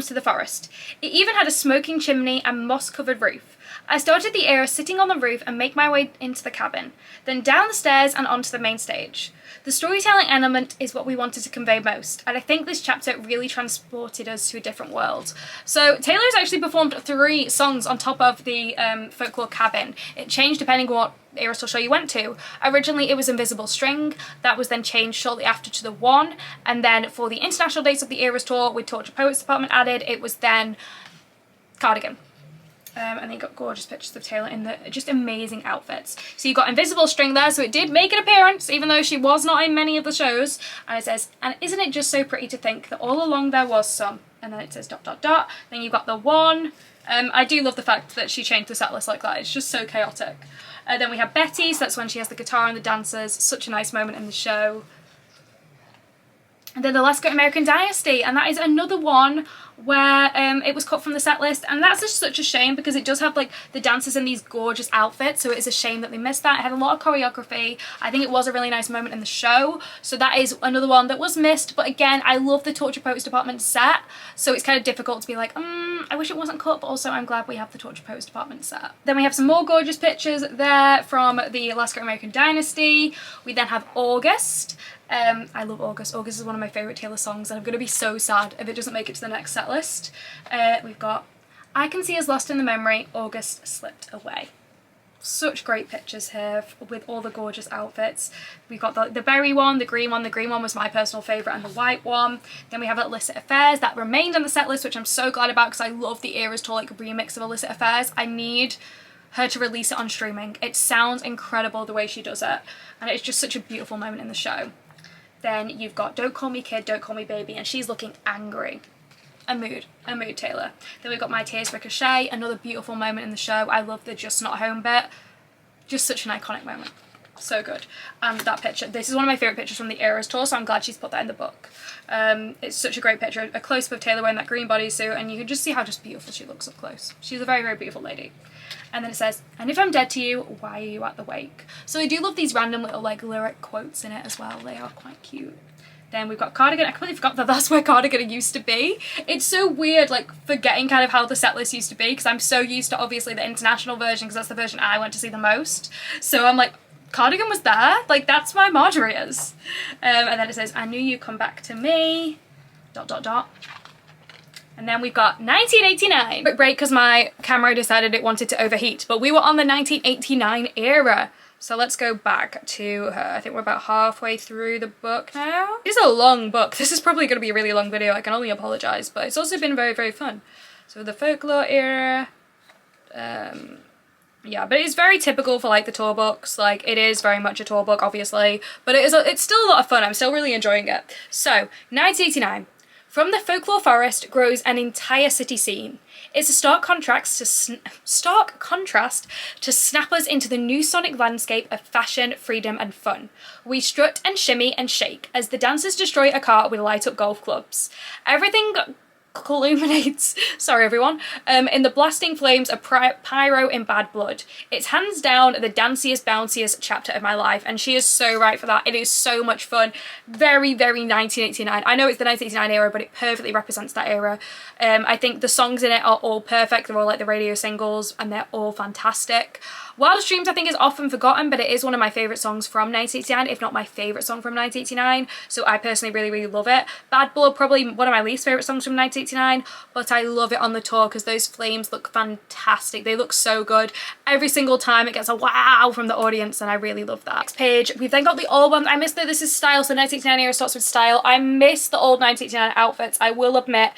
to the forest. It even had a smoking chimney and moss-covered roof. I started the era sitting on the roof and make my way into the cabin, then down the stairs and onto the main stage. The storytelling element is what we wanted to convey most, and I think this chapter really transported us to a different world. So Taylor has actually performed 3 songs on top of the Folklore cabin. It changed depending on what Eras Tour show you went to. Originally it was Invisible String, that was then changed shortly after to the One, and then for the international dates of the Eras Tour with Torture Poets Department added, it was then Cardigan. And then you got gorgeous pictures of Taylor in the just amazing outfits. So you got Invisible String there, so it did make an appearance, even though she was not in many of the shows. And it says, "And isn't it just so pretty to think that all along there was some," and then it says ... Then you've got the One. I do love the fact that she changed the set list like that. It's just so chaotic. Then we have Betty, so that's when she has the guitar and the dancers. Such a nice moment in the show. And then the Let's Go American Dynasty, and that is another one where it was cut from the set list, and that's just such a shame because it does have like the dancers in these gorgeous outfits, so it is a shame that they missed that. It had a lot of choreography. I think it was a really nice moment in the show, so that is another one that was missed. But again, I love the Torture Poets Department set, so it's kind of difficult to be like, I wish it wasn't cut, but also I'm glad we have the Torture Poets Department set. Then we have some more gorgeous pictures there from the Let's Go American Dynasty. We then have August. I love August. August is one of my favourite Taylor songs, and I'm going to be so sad if it doesn't make it to the next set list. We've got I Can See Us Lost in the Memory, August Slipped Away. Such great pictures here with all the gorgeous outfits. We've got the berry one, the green one. The green one was my personal favourite, and the white one. Then we have Illicit Affairs that remained on the set list, which I'm so glad about because I love the Eras Tour like remix of Illicit Affairs. I need her to release it on streaming. It sounds incredible the way she does it, and it's just such a beautiful moment in the show. Then you've got Don't Call Me Kid, Don't Call Me Baby, and she's looking angry. A mood Taylor. Then we've got My Tears Ricochet, another beautiful moment in the show. I love the Just Not Home bit. Just such an iconic moment. So good. And that picture, this is one of my favourite pictures from the Eras Tour, so I'm glad she's put that in the book. It's such a great picture. A close-up of Taylor wearing that green bodysuit, and you can just see how just beautiful she looks up close. She's a very beautiful lady. And then it says, "And if I'm dead to you, why are you at the wake?" So I do love these random little like lyric quotes in it as well. They are quite cute. Then we've got Cardigan. I completely forgot that that's where Cardigan used to be. It's so weird like forgetting kind of how the set list used to be, because I'm so used to obviously the international version because that's the version I went to see the most. So I'm like, Cardigan was there? Like that's where Marjorie is. And then it says, "I Knew You'd Come Back to Me, ... And then we've got 1989. Quick break because my camera decided it wanted to overheat, but we were on the 1989 era. So let's go back to her. I think we're about halfway through the book now. It's a long book. This is probably going to be a really long video. I can only apologise, but it's also been very fun. So the Folklore era. Yeah, but it's very typical for like the tour books. Like it is very much a tour book, obviously, but it's still a lot of fun. I'm still really enjoying it. So 1989. From the folklore forest grows an entire city scene. It's a stark contrast to snap us into the new sonic landscape of fashion, freedom and fun. We strut and shimmy and shake as the dancers destroy a cart with light up golf clubs. Everything culminates, sorry everyone, in the blasting flames of pyro in Bad Blood. It's hands down the danciest, bounciest chapter of my life, and she is so right for that. It is so much fun. Very, very 1989. I know it's the 1989 era, but it perfectly represents that era. I think the songs in it are all perfect. They're all like the radio singles, and they're all fantastic. Wildest Dreams I think is often forgotten, but it is one of my favourite songs from 1989, if not my favourite song from 1989, so I personally really, really love it. Bad Blood, probably one of my least favourite songs from 1989, but I love it on the tour because those flames look fantastic. They look so good. Every single time it gets a wow from the audience, and I really love that. Next page, we've then got the old ones. I miss that this is style, so 1989 era starts with style. I miss the old 1989 outfits, I will admit.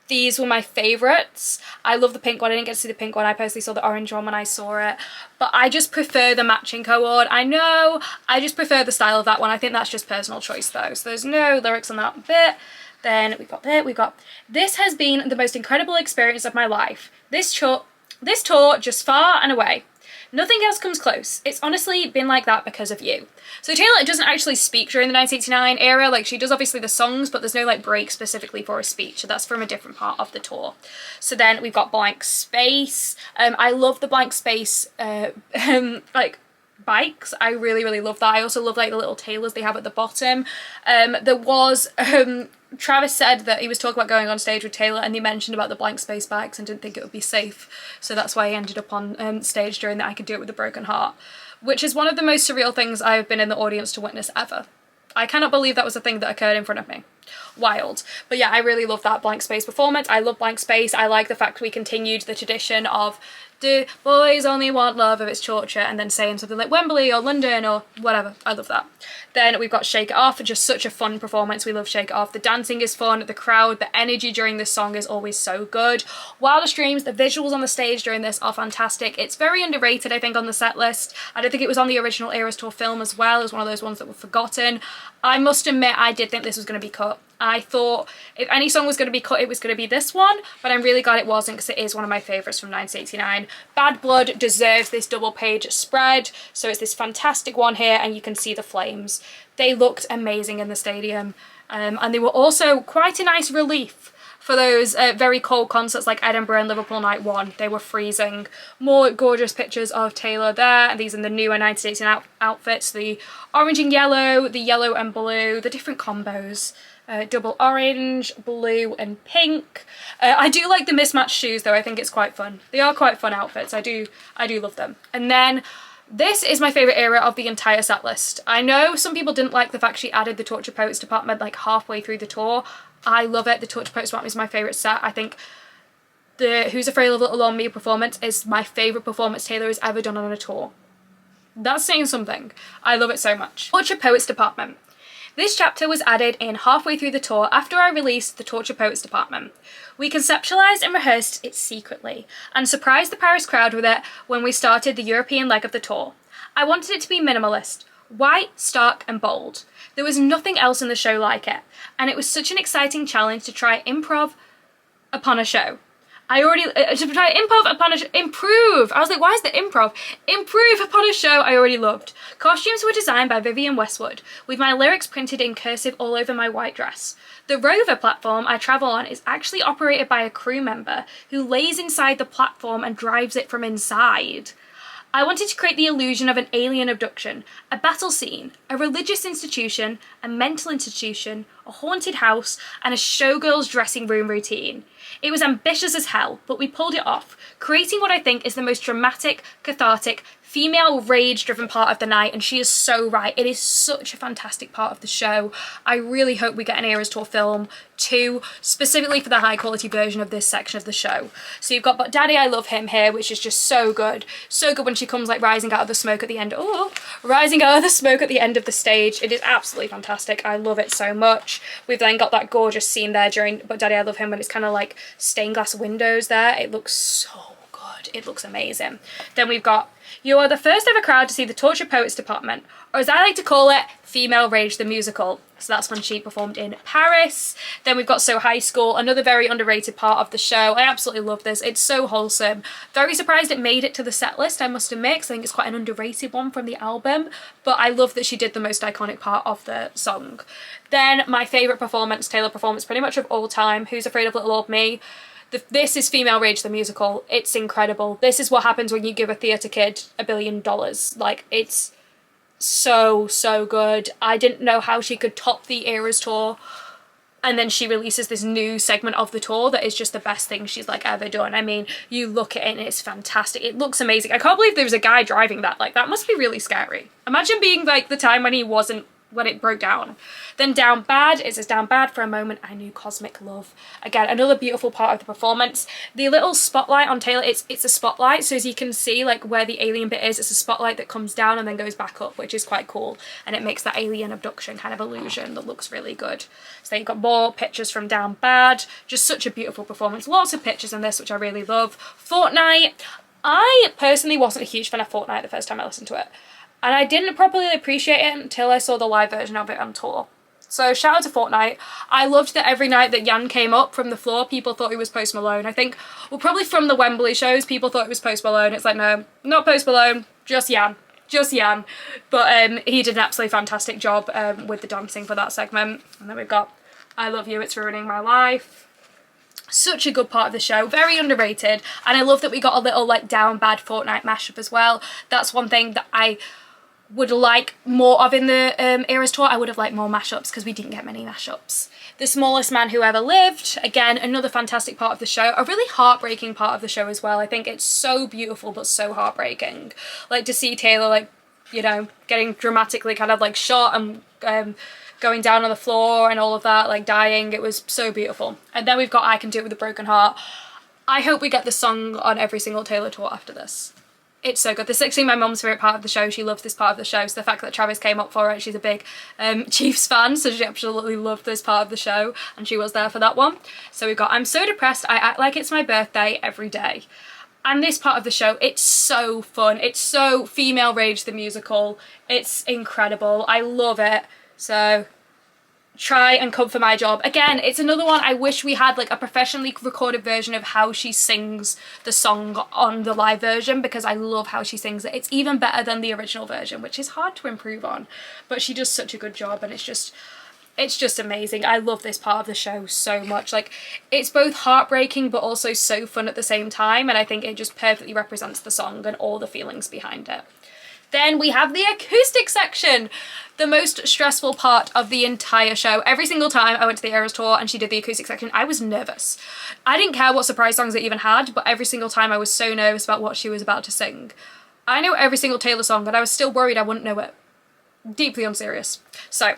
These were my favourites. I love the pink one. I didn't get to see the pink one. I personally saw the orange one when I saw it. But I just prefer the matching co-ord. I know, I just prefer the style of that one. I think that's just personal choice though. So there's no lyrics on that bit. Then we've got there, we've got, this has been the most incredible experience of my life. This tour just far and away. Nothing else comes close. It's honestly been like that because of you. So Taylor doesn't actually speak during the 1989 era. Like, she does obviously the songs, but there's no like break specifically for a speech. So that's from a different part of the tour. So then we've got Blank Space. I love the Blank Space like bikes. I really, really love that. I also love like the little tailors they have at the bottom. There was Travis said that he was talking about going on stage with Taylor, and he mentioned about the Blank Space bikes and didn't think it would be safe, so that's why he ended up on stage during the I Could Do It With a Broken Heart, which is one of the most surreal things I've been in the audience to witness ever. I cannot believe that was a thing that occurred in front of me. Wild. But yeah, I really love that Blank Space performance. I love Blank Space. I like the fact we continued the tradition of do boys only want love if it's torture, and then saying something like Wembley or London or whatever. I love that. Then we've got Shake It Off, just such a fun performance. We love Shake It Off. The dancing is fun, the crowd, the energy during this song is always so good. Wildest Dreams, the visuals on the stage during this are fantastic. It's very underrated, I think, on the set list. I don't think it was on the original Eras Tour film as well. It was one of those ones that were forgotten. I must admit, I did think this was going to be cut. I thought if any song was going to be cut, it was going to be this one, but I'm really glad it wasn't because it is one of my favourites from 1989. Bad Blood deserves this double page spread, so it's this fantastic one here, and you can see the flames. They looked amazing in the stadium, and they were also quite a nice relief for those very cold concerts like Edinburgh and Liverpool Night 1. They were freezing. More gorgeous pictures of Taylor there, and these are the newer 1989 outfits, the orange and yellow, the yellow and blue, the different combos. Double orange, blue and pink. I do like the mismatched shoes though. I think it's quite fun. They are quite fun outfits. I do love them. And then this is my favourite era of the entire set list. I know some people didn't like the fact she added the Torture Poets department like halfway through the tour. I love it. The Torture Poets department is my favourite set. I think the Who's Afraid of Little On Me performance is my favourite performance Taylor has ever done on a tour. That's saying something. I love it so much. Torture Poets department. This chapter was added in halfway through the tour after I released the Torture Poets department. We conceptualised and rehearsed it secretly, and surprised the Paris crowd with it when we started the European leg of the tour. I wanted it to be minimalist, white, stark and bold. There was nothing else in the show like it, and it was such an exciting challenge to try improv upon a show. Improve! I was like, why is the improv? Improve upon a show I already loved. Costumes were designed by Vivian Westwood, with my lyrics printed in cursive all over my white dress. The rover platform I travel on is actually operated by a crew member who lays inside the platform and drives it from inside. I wanted to create the illusion of an alien abduction, a battle scene, a religious institution, a mental institution, a haunted house, and a showgirl's dressing room routine. It was ambitious as hell, but we pulled it off, creating what I think is the most dramatic, cathartic, female rage-driven part of the night, and she is so right. It is such a fantastic part of the show. I really hope we get an Eras Tour film too, specifically for the high-quality version of this section of the show. So you've got But Daddy I Love Him here, which is just so good. So good when she comes like rising out of the smoke at the end. Oh, rising out of the smoke at the end of the stage. It is absolutely fantastic. I love it so much. We've then got that gorgeous scene there during But Daddy I Love Him when it's kind of like stained glass windows there. It looks so good. concept. It looks amazing. Then we've got You Are the First Ever Crowd to See the Tortured Poets Department, or as I like to call it, Female Rage the Musical. So that's when she performed in Paris. Then we've got So High School, another very underrated part of the show. I absolutely love this. It's so wholesome. Very surprised it made it to the set list, I must admit, because I think it's quite an underrated one from the album. But I love that she did the most iconic part of the song. Then my favourite performance, Taylor performance pretty much of all time, Who's Afraid of Little Old Me. This is Female Rage the Musical. It's incredible. This is what happens when you give a theatre kid $1 billion. Like, it's so good. I didn't know how she could top the Eras tour, and then she releases this new segment of the tour that is just the best thing she's like ever done. I mean, you look at it and it's fantastic. It looks amazing. I can't believe there was a guy driving that. Like, that must be really scary. Imagine being like the time when it broke down. Then Down Bad, it says Down Bad for a moment I knew cosmic love. Again, another beautiful part of the performance. The little spotlight on Taylor, it's a spotlight, so as you can see like where the alien bit is, it's a spotlight that comes down and then goes back up, which is quite cool, and it makes that alien abduction kind of illusion that looks really good. So you've got more pictures from Down Bad, just such a beautiful performance. Lots of pictures in this, which I really love. Fortnight, I personally wasn't a huge fan of Fortnight the first time I listened to it, and I didn't properly appreciate it until I saw the live version of it on tour. So shout out to Fortnite. I loved that every night that Jan came up from the floor, people thought he was Post Malone. I think, well, probably from the Wembley shows, people thought it was Post Malone. It's like, no, not Post Malone, just Jan. Just Jan. But he did an absolutely fantastic job with the dancing for that segment. And then we've got I Love You, It's Ruining My Life. Such a good part of the show, very underrated. And I love that we got a little like Down Bad Fortnite mashup as well. That's one thing that I would like more of in the Eras tour. I would have liked more mashups because we didn't get many mashups. The Smallest Man Who Ever Lived, again, another fantastic part of the show, a really heartbreaking part of the show as well. I think it's so beautiful but so heartbreaking. Like to see Taylor, like, you know, getting dramatically kind of like shot and going down on the floor and all of that, like dying. It was so beautiful. And then we've got I Can Do It With a Broken Heart. I hope we get this song on every single Taylor tour after this. It's so good. This is actually my mum's favourite part of the show. She loves this part of the show. So the fact that Travis came up for it, she's a big Chiefs fan, so she absolutely loved this part of the show, and she was there for that one. So we've got I'm So Depressed, I Act Like It's My Birthday Every Day. And this part of the show, it's so fun. It's so Female Rage the Musical. It's incredible. I love it. So Try and Come For My Job. Again, it's another one I wish we had like a professionally recorded version of how she sings the song on the live version, because I love how she sings it. It's even better than the original version, which is hard to improve on, but she does such a good job, and it's just amazing. I love this part of the show so much. Like, it's both heartbreaking but also so fun at the same time, and I think it just perfectly represents the song and all the feelings behind it. Then we have the acoustic section, the most stressful part of the entire show. Every single time I went to the Eras tour and she did the acoustic section, I was nervous. I didn't care what surprise songs it even had, but every single time I was so nervous about what she was about to sing. I know every single Taylor song, but I was still worried I wouldn't know it. Deeply unserious. So,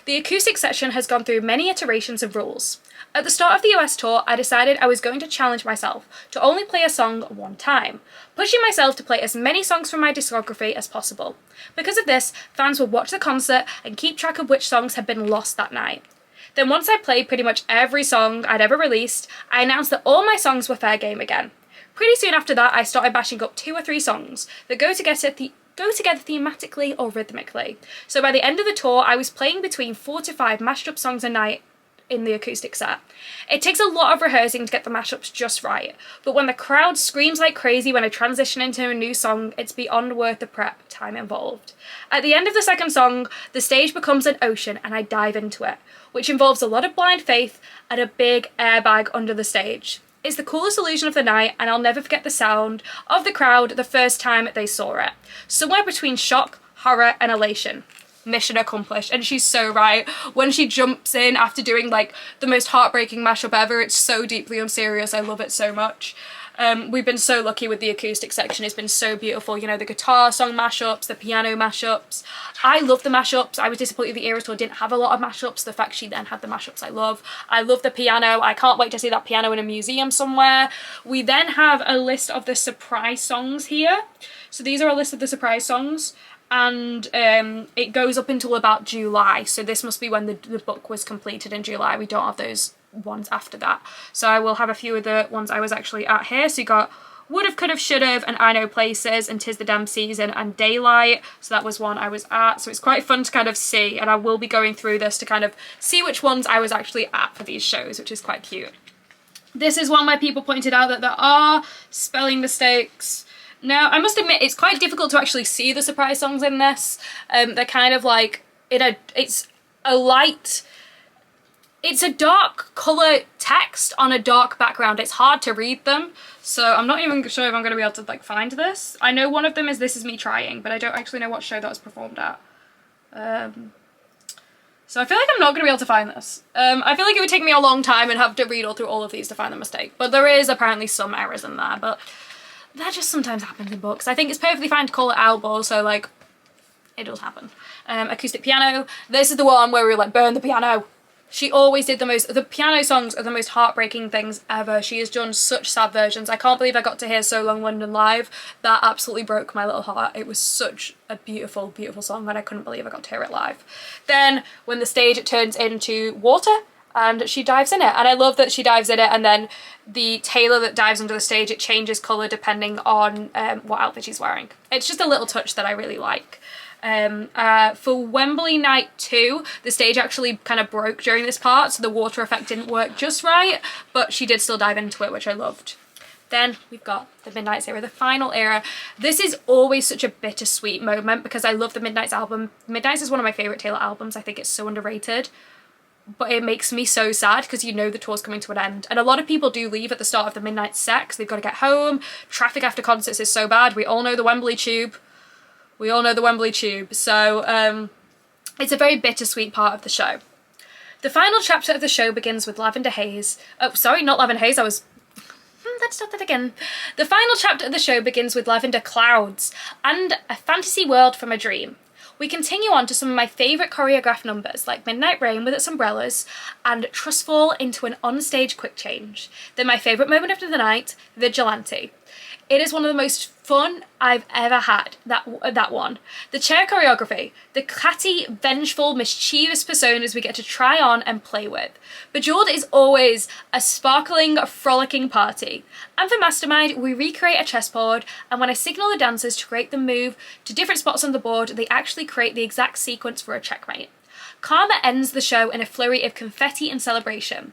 the acoustic section has gone through many iterations of rules. At the start of the US tour, I decided I was going to challenge myself to only play a song one time, pushing myself to play as many songs from my discography as possible. Because of this, fans would watch the concert and keep track of which songs had been lost that night. Then once I played pretty much every song I'd ever released, I announced that all my songs were fair game again. Pretty soon after that, I started bashing up 2 or 3 songs that go together thematically or rhythmically. So by the end of the tour, I was playing between 4 to 5 mashed up songs a night in the acoustic set. It takes a lot of rehearsing to get the mashups just right, but when the crowd screams like crazy when I transition into a new song, it's beyond worth the prep time involved. At the end of the second song, the stage becomes an ocean and I dive into it, which involves a lot of blind faith and a big airbag under the stage. It's the coolest illusion of the night, and I'll never forget the sound of the crowd the first time they saw it. Somewhere between shock, horror and elation. Mission accomplished. And she's so right. When she jumps in after doing like the most heartbreaking mashup ever, it's so deeply unserious. I love it so much. We've been so lucky with the acoustic section. It's been so beautiful. You know, the guitar song mashups, the piano mashups. I love the mashups. I was disappointed the Eras tour didn't have a lot of mashups. The fact she then had the mashups I love. I love the piano. I can't wait to see that piano in a museum somewhere. We then have a list of the surprise songs here. So these are a list of the surprise songs. And it goes up until about July, so this must be when the book was completed in July. We don't have those ones after that, so I will have a few of the ones I was actually at here. So you got Would've, Could've, Should've, and I Know Places, and 'Tis the Damn Season, and Daylight. So that was one I was at. So it's quite fun to kind of see, and I will be going through this to kind of see which ones I was actually at for these shows, which is quite cute. This is one where people pointed out that there are spelling mistakes. Now, I must admit, it's quite difficult to actually see the surprise songs in this. They're kind of like, it's a dark colour text on a dark background. It's hard to read them, so I'm not even sure if I'm going to be able to like find this. I know one of them is This Is Me Trying, but I don't actually know what show that was performed at. So I feel like I'm not going to be able to find this. I feel like it would take me a long time and have to read through all of these to find the mistake, but there is apparently some errors in there, but that just sometimes happens in books. I think it's perfectly fine to call it out, but also like, it does happen. Acoustic Piano. This is the one where we like burn the piano. She always did the piano songs are the most heartbreaking things ever. She has done such sad versions. I can't believe I got to hear So Long London live. That absolutely broke my little heart. It was such a beautiful, beautiful song, and I couldn't believe I got to hear it live. Then when the stage it turns into water and she dives in it, and I love that she dives in it, and then the tailor that dives under the stage, it changes colour depending on what outfit she's wearing. It's just a little touch that I really like. For Wembley Night 2, the stage actually kind of broke during this part, so the water effect didn't work just right, but she did still dive into it, which I loved. Then we've got the Midnights era, the final era. This is always such a bittersweet moment because I love the Midnights album. Midnights is one of my favourite Taylor albums. I think it's so underrated, but it makes me so sad because you know the tour's coming to an end, and a lot of people do leave at the start of the Midnight set because they've got to get home. Traffic after concerts is so bad. We all know the Wembley Tube. We all know the Wembley Tube, so it's a very bittersweet part of the show. The final chapter of the show begins with Lavender Haze. Oh, sorry, not Lavender Haze, let's start that again. The final chapter of the show begins with Lavender Clouds and A Fantasy World from a Dream. We continue on to some of my favourite choreographed numbers like Midnight Rain with its umbrellas and Trustful into an onstage quick change. Then my favourite moment of the night, Vigilante. It is one of the most fun I've ever had, that one. The chair choreography, the catty, vengeful, mischievous personas we get to try on and play with. Bejeweled is always a sparkling, frolicking party. And for Mastermind, we recreate a chessboard, and when I signal the dancers to create the move to different spots on the board, they actually create the exact sequence for a checkmate. Karma ends the show in a flurry of confetti and celebration,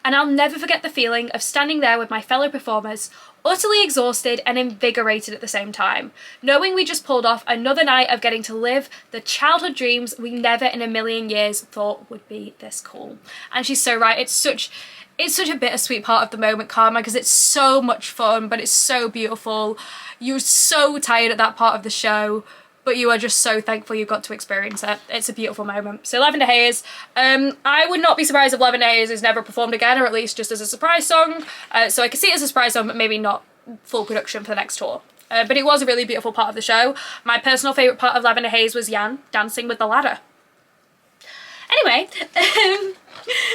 and I'll never forget the feeling of standing there with my fellow performers, utterly exhausted and invigorated at the same time, knowing we just pulled off another night of getting to live the childhood dreams we never in a million years thought would be this cool. And she's so right, it's such a bittersweet part of the moment, Karma, because it's so much fun, but it's so beautiful. You're so tired at that part of the show, but you are just so thankful you got to experience it. It's a beautiful moment. So Lavender Haze, I would not be surprised if Lavender Haze is never performed again, or at least just as a surprise song. So I could see it as a surprise song, but maybe not full production for the next tour. But it was a really beautiful part of the show. My personal favourite part of Lavender Haze was Jan dancing with the ladder. Anyway,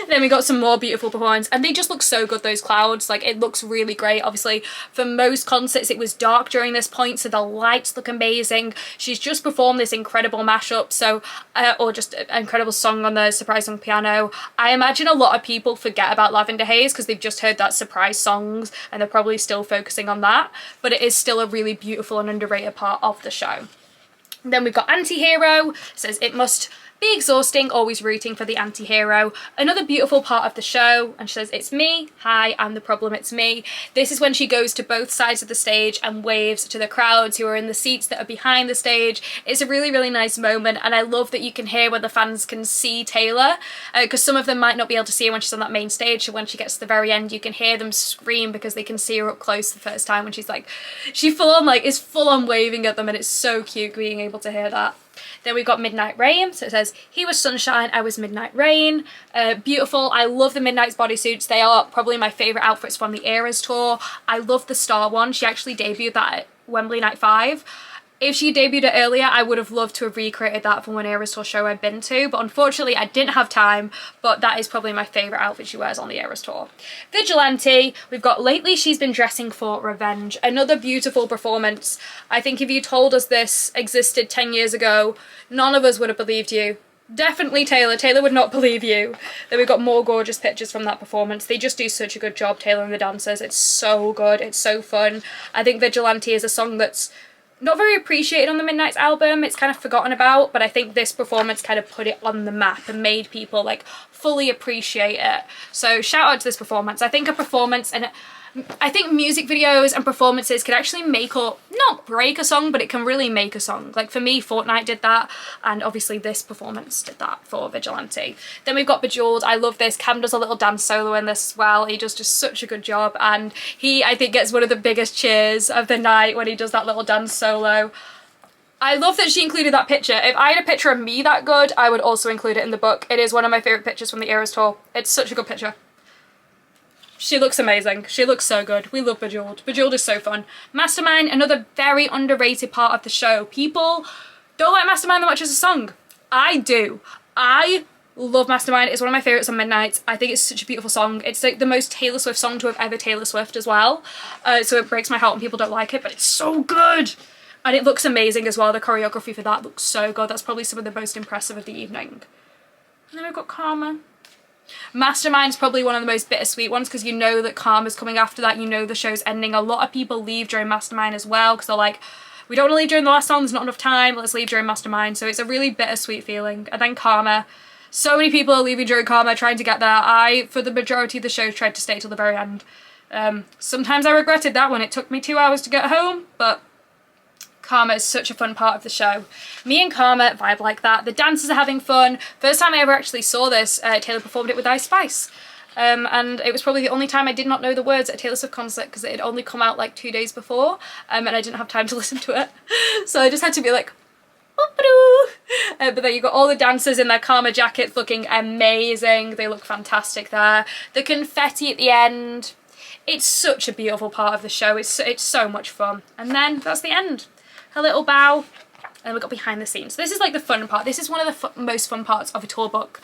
then we got some more beautiful performances, and they just look so good, those clouds. Like, it looks really great. Obviously, for most concerts it was dark during this point, so the lights look amazing. She's just performed this incredible mashup, so or just an incredible song on the surprise song piano. I imagine a lot of people forget about Lavender Haze because they've just heard that surprise songs and they're probably still focusing on that, but it is still a really beautiful and underrated part of the show. Then we've got Anti-Hero. Says it must be exhausting, always rooting for the anti-hero. Another beautiful part of the show, and she says, it's me, hi, I'm the problem, it's me. This is when she goes to both sides of the stage and waves to the crowds who are in the seats that are behind the stage. It's a really, really nice moment, and I love that you can hear when the fans can see Taylor, because some of them might not be able to see her when she's on that main stage, so when she gets to the very end you can hear them scream because they can see her up close the first time when she's like, she is full on waving at them, and it's so cute being able to hear that. Then we've got Midnight Rain, so it says, he was sunshine, I was midnight rain. Beautiful. I love the Midnight's bodysuits. They are probably my favourite outfits from the Eras tour. I love the star one. She actually debuted that at Wembley Night 5. If she debuted it earlier, I would have loved to have recreated that from an Eras tour show I've been to, but unfortunately I didn't have time, but that is probably my favourite outfit she wears on the Eras tour. Vigilante, we've got Lately She's Been Dressing for Revenge. Another beautiful performance. I think if you told us this existed 10 years ago, none of us would have believed you. Definitely Taylor. Taylor would not believe you. Then we've got more gorgeous pictures from that performance. They just do such a good job, Taylor and the dancers. It's so good. It's so fun. I think Vigilante is a song that's not very appreciated on the Midnights album. It's kind of forgotten about, but I think this performance kind of put it on the map and made people like fully appreciate it. So shout out to this performance. I think a performance, and I think music videos and performances can actually make or not break a song, but it can really make a song. Like for me, Fortnite did that, and obviously this performance did that for Vigilante. Then we've got Bejeweled. I love this. Cam does a little dance solo in this as well. He does just such a good job, and he, I think, gets one of the biggest cheers of the night when he does that little dance solo. I love that she included that picture. If I had a picture of me that good, I would also include it in the book. It is one of my favourite pictures from the Eras tour. It's such a good picture. She looks amazing. She looks so good. We love Bejeweled. Bejeweled is so fun. Mastermind, another very underrated part of the show. People don't like Mastermind that much as a song. I do. I love Mastermind. It's one of my favourites on Midnights. I think it's such a beautiful song. It's like the most Taylor Swift song to have ever Taylor Swift as well. So it breaks my heart when people don't like it, but it's so good. And it looks amazing as well. The choreography for that looks so good. That's probably some of the most impressive of the evening. And then we've got Karma. Mastermind's probably one of the most bittersweet ones because you know that Karma's coming after that. You know the show's ending. A lot of people leave during Mastermind as well because they're like, we don't want to leave during the last song, there's not enough time, let's leave during Mastermind. So it's a really bittersweet feeling. And then Karma. So many people are leaving during Karma, trying to get there. I, for the majority of the show, tried to stay till the very end. Sometimes I regretted that when it took me 2 hours to get home, but Karma is such a fun part of the show. Me and Karma vibe like that. The dancers are having fun. First time I ever actually saw this, Taylor performed it with Ice Spice. And it was probably the only time I did not know the words at a Taylor Swift concert because it had only come out like 2 days before, and I didn't have time to listen to it. So I just had to be like, but then you've got all the dancers in their Karma jackets looking amazing. They look fantastic there. The confetti at the end. It's such a beautiful part of the show. It's so much fun. And then that's the end. Her little bow, and we've got behind the scenes. So this is like the fun part. This is one of the most fun parts of a tour book,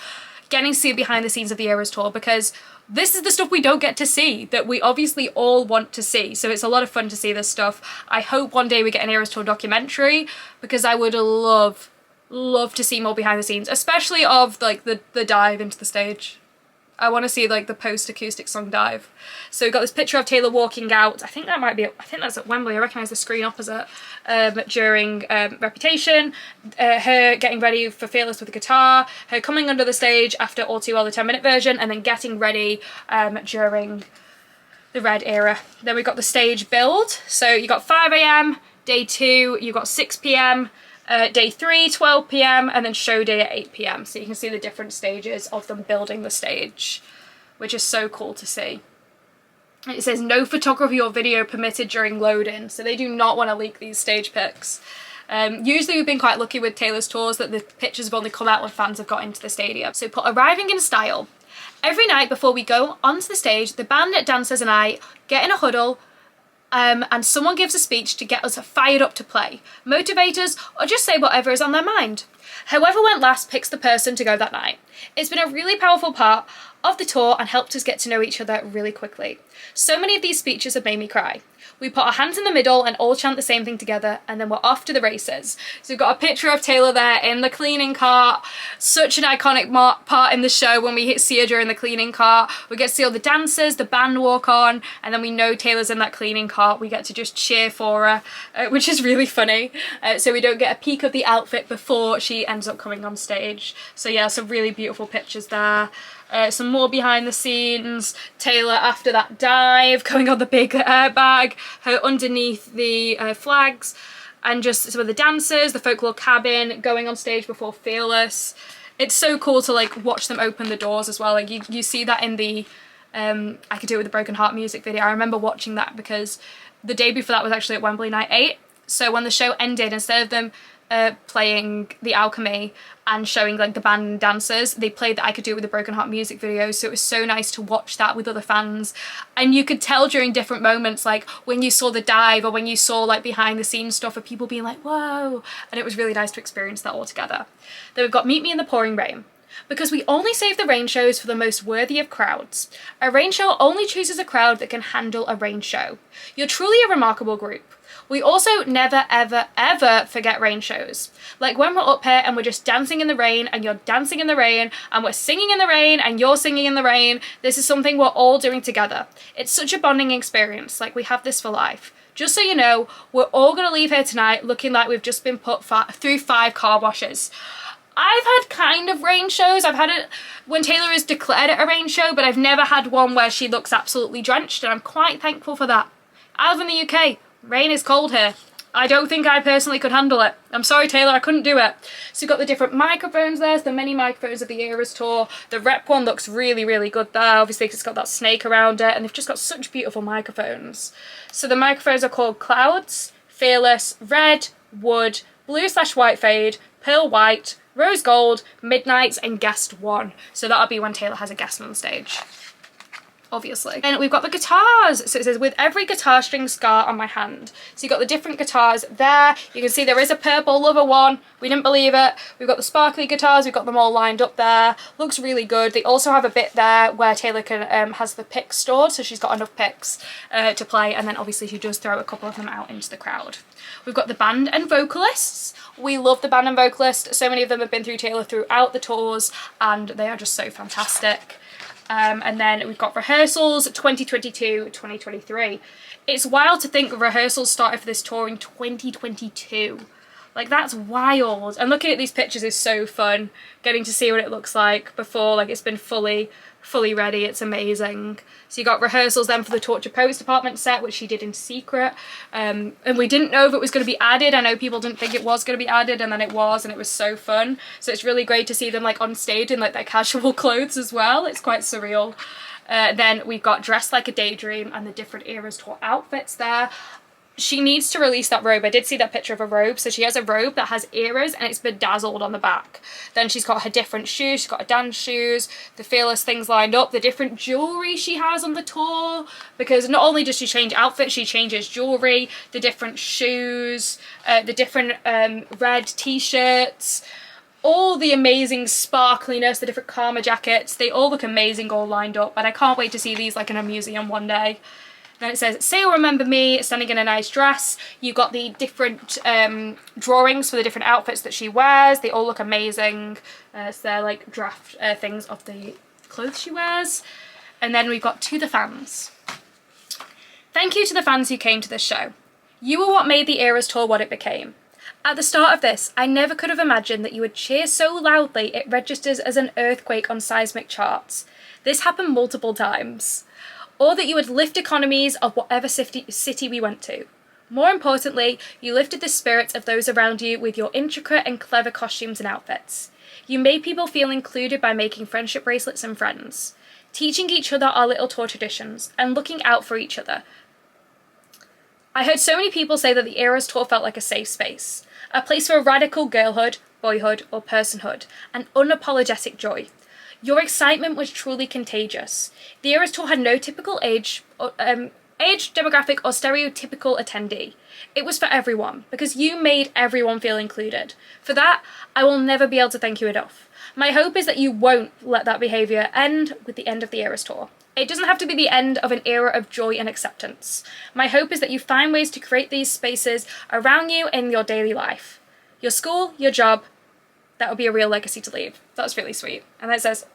getting to see behind the scenes of the Eras tour, because this is the stuff we don't get to see that we obviously all want to see. So it's a lot of fun to see this stuff. I hope one day we get an Eras tour documentary because I would love to see more behind the scenes, especially of like the dive into the stage. I want to see like the post-acoustic song dive. So we've got this picture of Taylor walking out. I think that's at Wembley. I recognise the screen opposite. During Reputation, her getting ready for Fearless with the guitar, her coming under the stage after All Too Well the 10-minute version, and then getting ready during the Red era. Then we've got the stage build. So you got 5 AM, day 2, you got 6 PM, day 3, 12 PM, and then show day at 8 PM. So you can see the different stages of them building the stage, which is so cool to see. It says no photography or video permitted during load-in, so they do not want to leak these stage pics. Usually we've been quite lucky with Taylor's tours that the pictures have only come out when fans have got into the stadium. So put arriving in style. Every night before we go onto the stage, the band, dancers and I get in a huddle, and someone gives a speech to get us fired up to play, motivate us, or just say whatever is on their mind. Whoever went last picks the person to go that night. It's been a really powerful part of the tour and helped us get to know each other really quickly. So many of these speeches have made me cry. We put our hands in the middle and all chant the same thing together, and then we're off to the races. So we've got a picture of Taylor there in the cleaning cart. Such an iconic part in the show when we see her during the cleaning cart. We get to see all the dancers, the band walk on, and then we know Taylor's in that cleaning cart. We get to just cheer for her, which is really funny. So we don't get a peek of the outfit before she ends up coming on stage. So yeah, some really beautiful pictures there. Some more behind the scenes. Taylor after that dive, going on the big airbag, her underneath the flags, and just some of the dancers, the Folklore cabin, going on stage before Fearless. It's so cool to like watch them open the doors as well. Like you see that in the I Could Do It With a Broken Heart music video. I remember watching that because the debut for that was actually at Wembley Night 8. So when the show ended, instead of them playing The Alchemy and showing like the band and dancers, they played the I Could Do It With a Broken Heart music video. So it was so nice to watch that with other fans, and you could tell during different moments, like when you saw the dive or when you saw like behind the scenes stuff of people being like whoa, and it was really nice to experience that all together. Then we've got Meet Me in the Pouring Rain. Because we only save the rain shows for the most worthy of crowds. A rain show only chooses a crowd that can handle a rain show. You're truly a remarkable group. We also never, ever, ever forget rain shows. Like when we're up here and we're just dancing in the rain and you're dancing in the rain and we're singing in the rain and you're singing in the rain. This is something we're all doing together. It's such a bonding experience. Like we have this for life. Just so you know, we're all going to leave here tonight looking like we've just been put through 5 car washes. I've had kind of rain shows. I've had it when Taylor has declared it a rain show, but I've never had one where she looks absolutely drenched, and I'm quite thankful for that. I live in the UK. Rain is cold here. I don't think I personally could handle it. I'm sorry, Taylor, I couldn't do it. So you've got the different microphones there, so the mini microphones of the Eras Tour. The rep one looks really, really good there, obviously because it's got that snake around it, and they've just got such beautiful microphones. So the microphones are called Clouds, Fearless, Red, Wood, Blue/White Fade, Pearl White, Rose Gold, Midnights, and Guest 1. So that'll be when Taylor has a guest on stage, obviously. And we've got the guitars. So it says, with every guitar string scar on my hand. So you've got the different guitars there. You can see there is a purple Lover one. We didn't believe it. We've got the sparkly guitars. We've got them all lined up there. Looks really good. They also have a bit there where Taylor can has the picks stored. So she's got enough picks to play. And then obviously she does throw a couple of them out into the crowd. We've got the band and vocalists. We love the band and vocalists. So many of them have been through Taylor throughout the tours and they are just so fantastic. And then we've got rehearsals 2022, 2023. It's wild to think rehearsals started for this tour in 2022. Like that's wild. And looking at these pictures is so fun. Getting to see what it looks like before like it's been fully ready. It's amazing. So you got rehearsals then for the Torture Poets Department set, which she did in secret. And we didn't know if it was going to be added. I know people didn't think it was going to be added, and then it was, and it was so fun. So it's really great to see them like on stage in like their casual clothes as well. It's quite surreal. Then we've got Dressed Like a Daydream and the different Eras Tour outfits there. She needs to release that robe. I did see that picture of a robe. So she has a robe that has eras and it's bedazzled on the back. Then she's got her different shoes. She's got her dance shoes, the Fearless things lined up, the different jewellery she has on the tour. Because not only does she change outfits, she changes jewellery, the different shoes, the different red t-shirts, all the amazing sparkliness, the different Karma jackets. They all look amazing all lined up. And I can't wait to see these like in a museum one day. Then it says, say you'll remember me standing in a nice dress. You've got the different drawings for the different outfits that she wears. They all look amazing. So they're like draft things of the clothes she wears. And then we've got To the Fans. Thank you to the fans who came to this show. You were what made the Eras Tour what it became. At the start of this, I never could have imagined that you would cheer so loudly it registers as an earthquake on seismic charts. This happened multiple times. Or that you would lift economies of whatever city we went to. More importantly, you lifted the spirits of those around you with your intricate and clever costumes and outfits. You made people feel included by making friendship bracelets and friends, teaching each other our little tour traditions, and looking out for each other. I heard so many people say that the Eras Tour felt like a safe space, a place for radical girlhood, boyhood, or personhood, and unapologetic joy. Your excitement was truly contagious. The Eras Tour had no typical age, demographic, or stereotypical attendee. It was for everyone, because you made everyone feel included. For that, I will never be able to thank you enough. My hope is that you won't let that behaviour end with the end of the Eras Tour. It doesn't have to be the end of an era of joy and acceptance. My hope is that you find ways to create these spaces around you in your daily life. Your school, your job, that would be a real legacy to leave. That's really sweet. And then it says,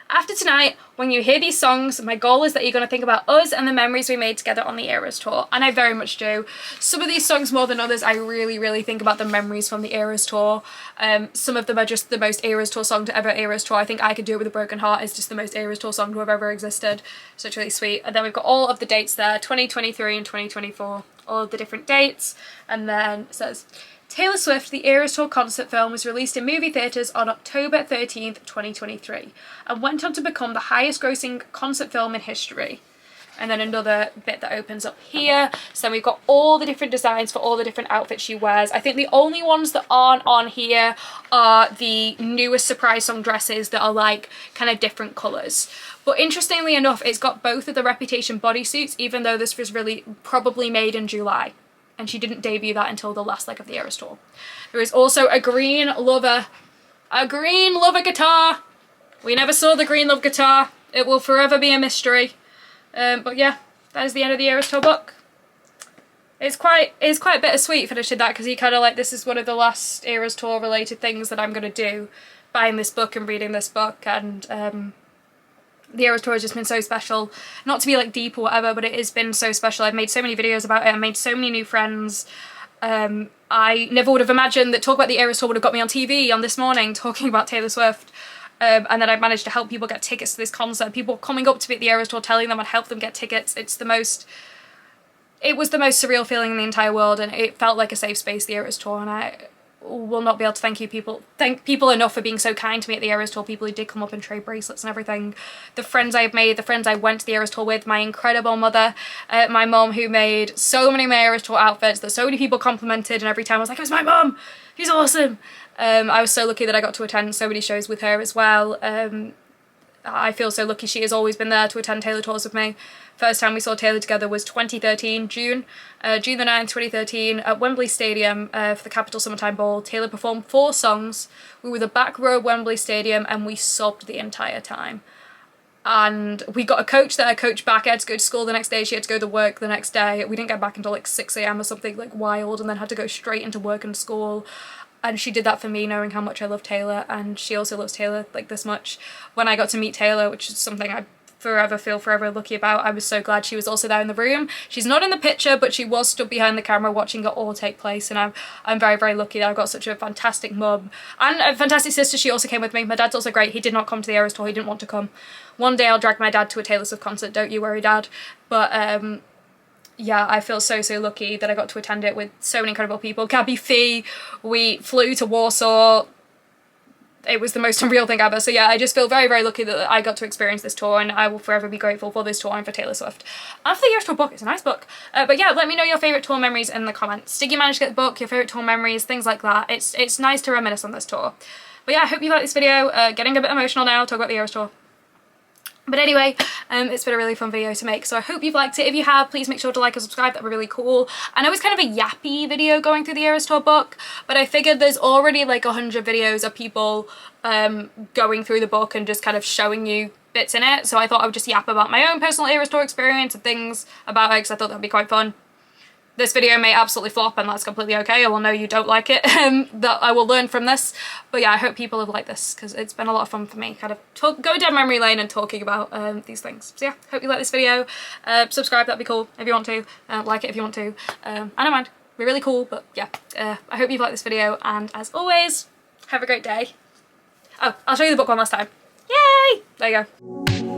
after tonight, when you hear these songs, my goal is that you're going to think about us and the memories we made together on the Eras Tour. And I very much do. Some of these songs more than others, I really think about the memories from the Eras Tour. Some of them are just the most Eras Tour song to ever Eras Tour. I think I Could Do It With a Broken Heart is just the most Eras Tour song to have ever existed. So it's really sweet. And then we've got all of the dates there, 2023 and 2024, all of the different dates. And then it says, Taylor Swift, the Eras Tour concert film, was released in movie theatres on October 13th, 2023, and went on to become the highest grossing concert film in history. And then another bit that opens up here. So we've got all the different designs for all the different outfits she wears. I think the only ones that aren't on here are the newest surprise song dresses that are like kind of different colours. But interestingly enough, it's got both of the Reputation bodysuits, even though this was really probably made in July. And she didn't debut that until the last leg of the Eras Tour. There is also a green Lover A green lover guitar. We never saw the green love guitar. It will forever be a mystery. But yeah, that is the end of the Eras Tour book. It's quite bittersweet finishing that, because you kind of like, this is one of the last Eras Tour related things that I'm going to do, buying this book and reading this book, and the Eras Tour has just been so special. Not to be like deep or whatever, but it has been so special. I've made so many videos about it, I made so many new friends. I never would have imagined that Talk About the Eras Tour would have got me on TV on This Morning talking about Taylor Swift. And then I've managed to help people get tickets to this concert. People coming up to me at the Eras Tour telling them I'd help them get tickets. It was the most surreal feeling in the entire world, and it felt like a safe space, the Eras Tour, and I will not be able to thank people enough for being so kind to me at the Eras Tour, people who did come up and trade bracelets and everything, the friends I've made, the friends I went to the Eras Tour with, my incredible mother, my mom, who made so many of my Eras Tour outfits that so many people complimented, and every time I was like, it was my mom, she's awesome. I was so lucky that I got to attend so many shows with her as well. I feel so lucky she has always been there to attend Taylor tours with me. First time we saw Taylor together was 2013, June the 9th, 2013, at Wembley Stadium for the Capital Summertime Ball. Taylor performed 4 songs. We were the back row of Wembley Stadium and we sobbed the entire time. And we got a coach there, a coach back. I had to go to school the next day, she had to go to work the next day. We didn't get back until like 6 AM or something like wild, and then had to go straight into work and school. And she did that for me, knowing how much I love Taylor, and she also loves Taylor like this much. When I got to meet Taylor, which is something I feel forever lucky about, I was so glad she was also there in the room. She's not in the picture, but she was stood behind the camera watching it all take place, and I'm very, very lucky that I've got such a fantastic mum and a fantastic sister. She also came with me. My dad's also great. He did not come to the Eras Tour, he didn't want to come. One day I'll drag my dad to a Taylor Swift concert, don't you worry, Dad. But yeah, I feel so, so lucky that I got to attend it with so many incredible people. Gabby Fee, we flew to Warsaw. It was the most unreal thing ever. So yeah, I just feel very, very lucky that I got to experience this tour, and I will forever be grateful for this tour and for Taylor Swift. And for the Eras Tour book, it's a nice book. But yeah, let me know your favourite tour memories in the comments. Did you manage to get the book, your favourite tour memories, things like that. It's nice to reminisce on this tour. But yeah, I hope you liked this video. Getting a bit emotional now, talk about the Eras Tour. But anyway, it's been a really fun video to make, so I hope you've liked it. If you have, please make sure to like and subscribe, that would be really cool. I know it's kind of a yappy video going through the Eras Tour book, but I figured there's already like 100 videos of people going through the book and just kind of showing you bits in it, so I thought I would just yap about my own personal Eras Tour experience and things about it, because I thought that'd be quite fun. This video may absolutely flop, and that's completely okay. I will know you don't like it, that I will learn from this. But yeah, I hope people have liked this, because it's been a lot of fun for me, kind of go down memory lane and talking about these things. So yeah, hope you like this video. Subscribe, that'd be cool if you want to. Like it if you want to. I don't mind, we're really cool, but yeah. I hope you've liked this video, and as always, have a great day. Oh, I'll show you the book one last time. Yay! There you go.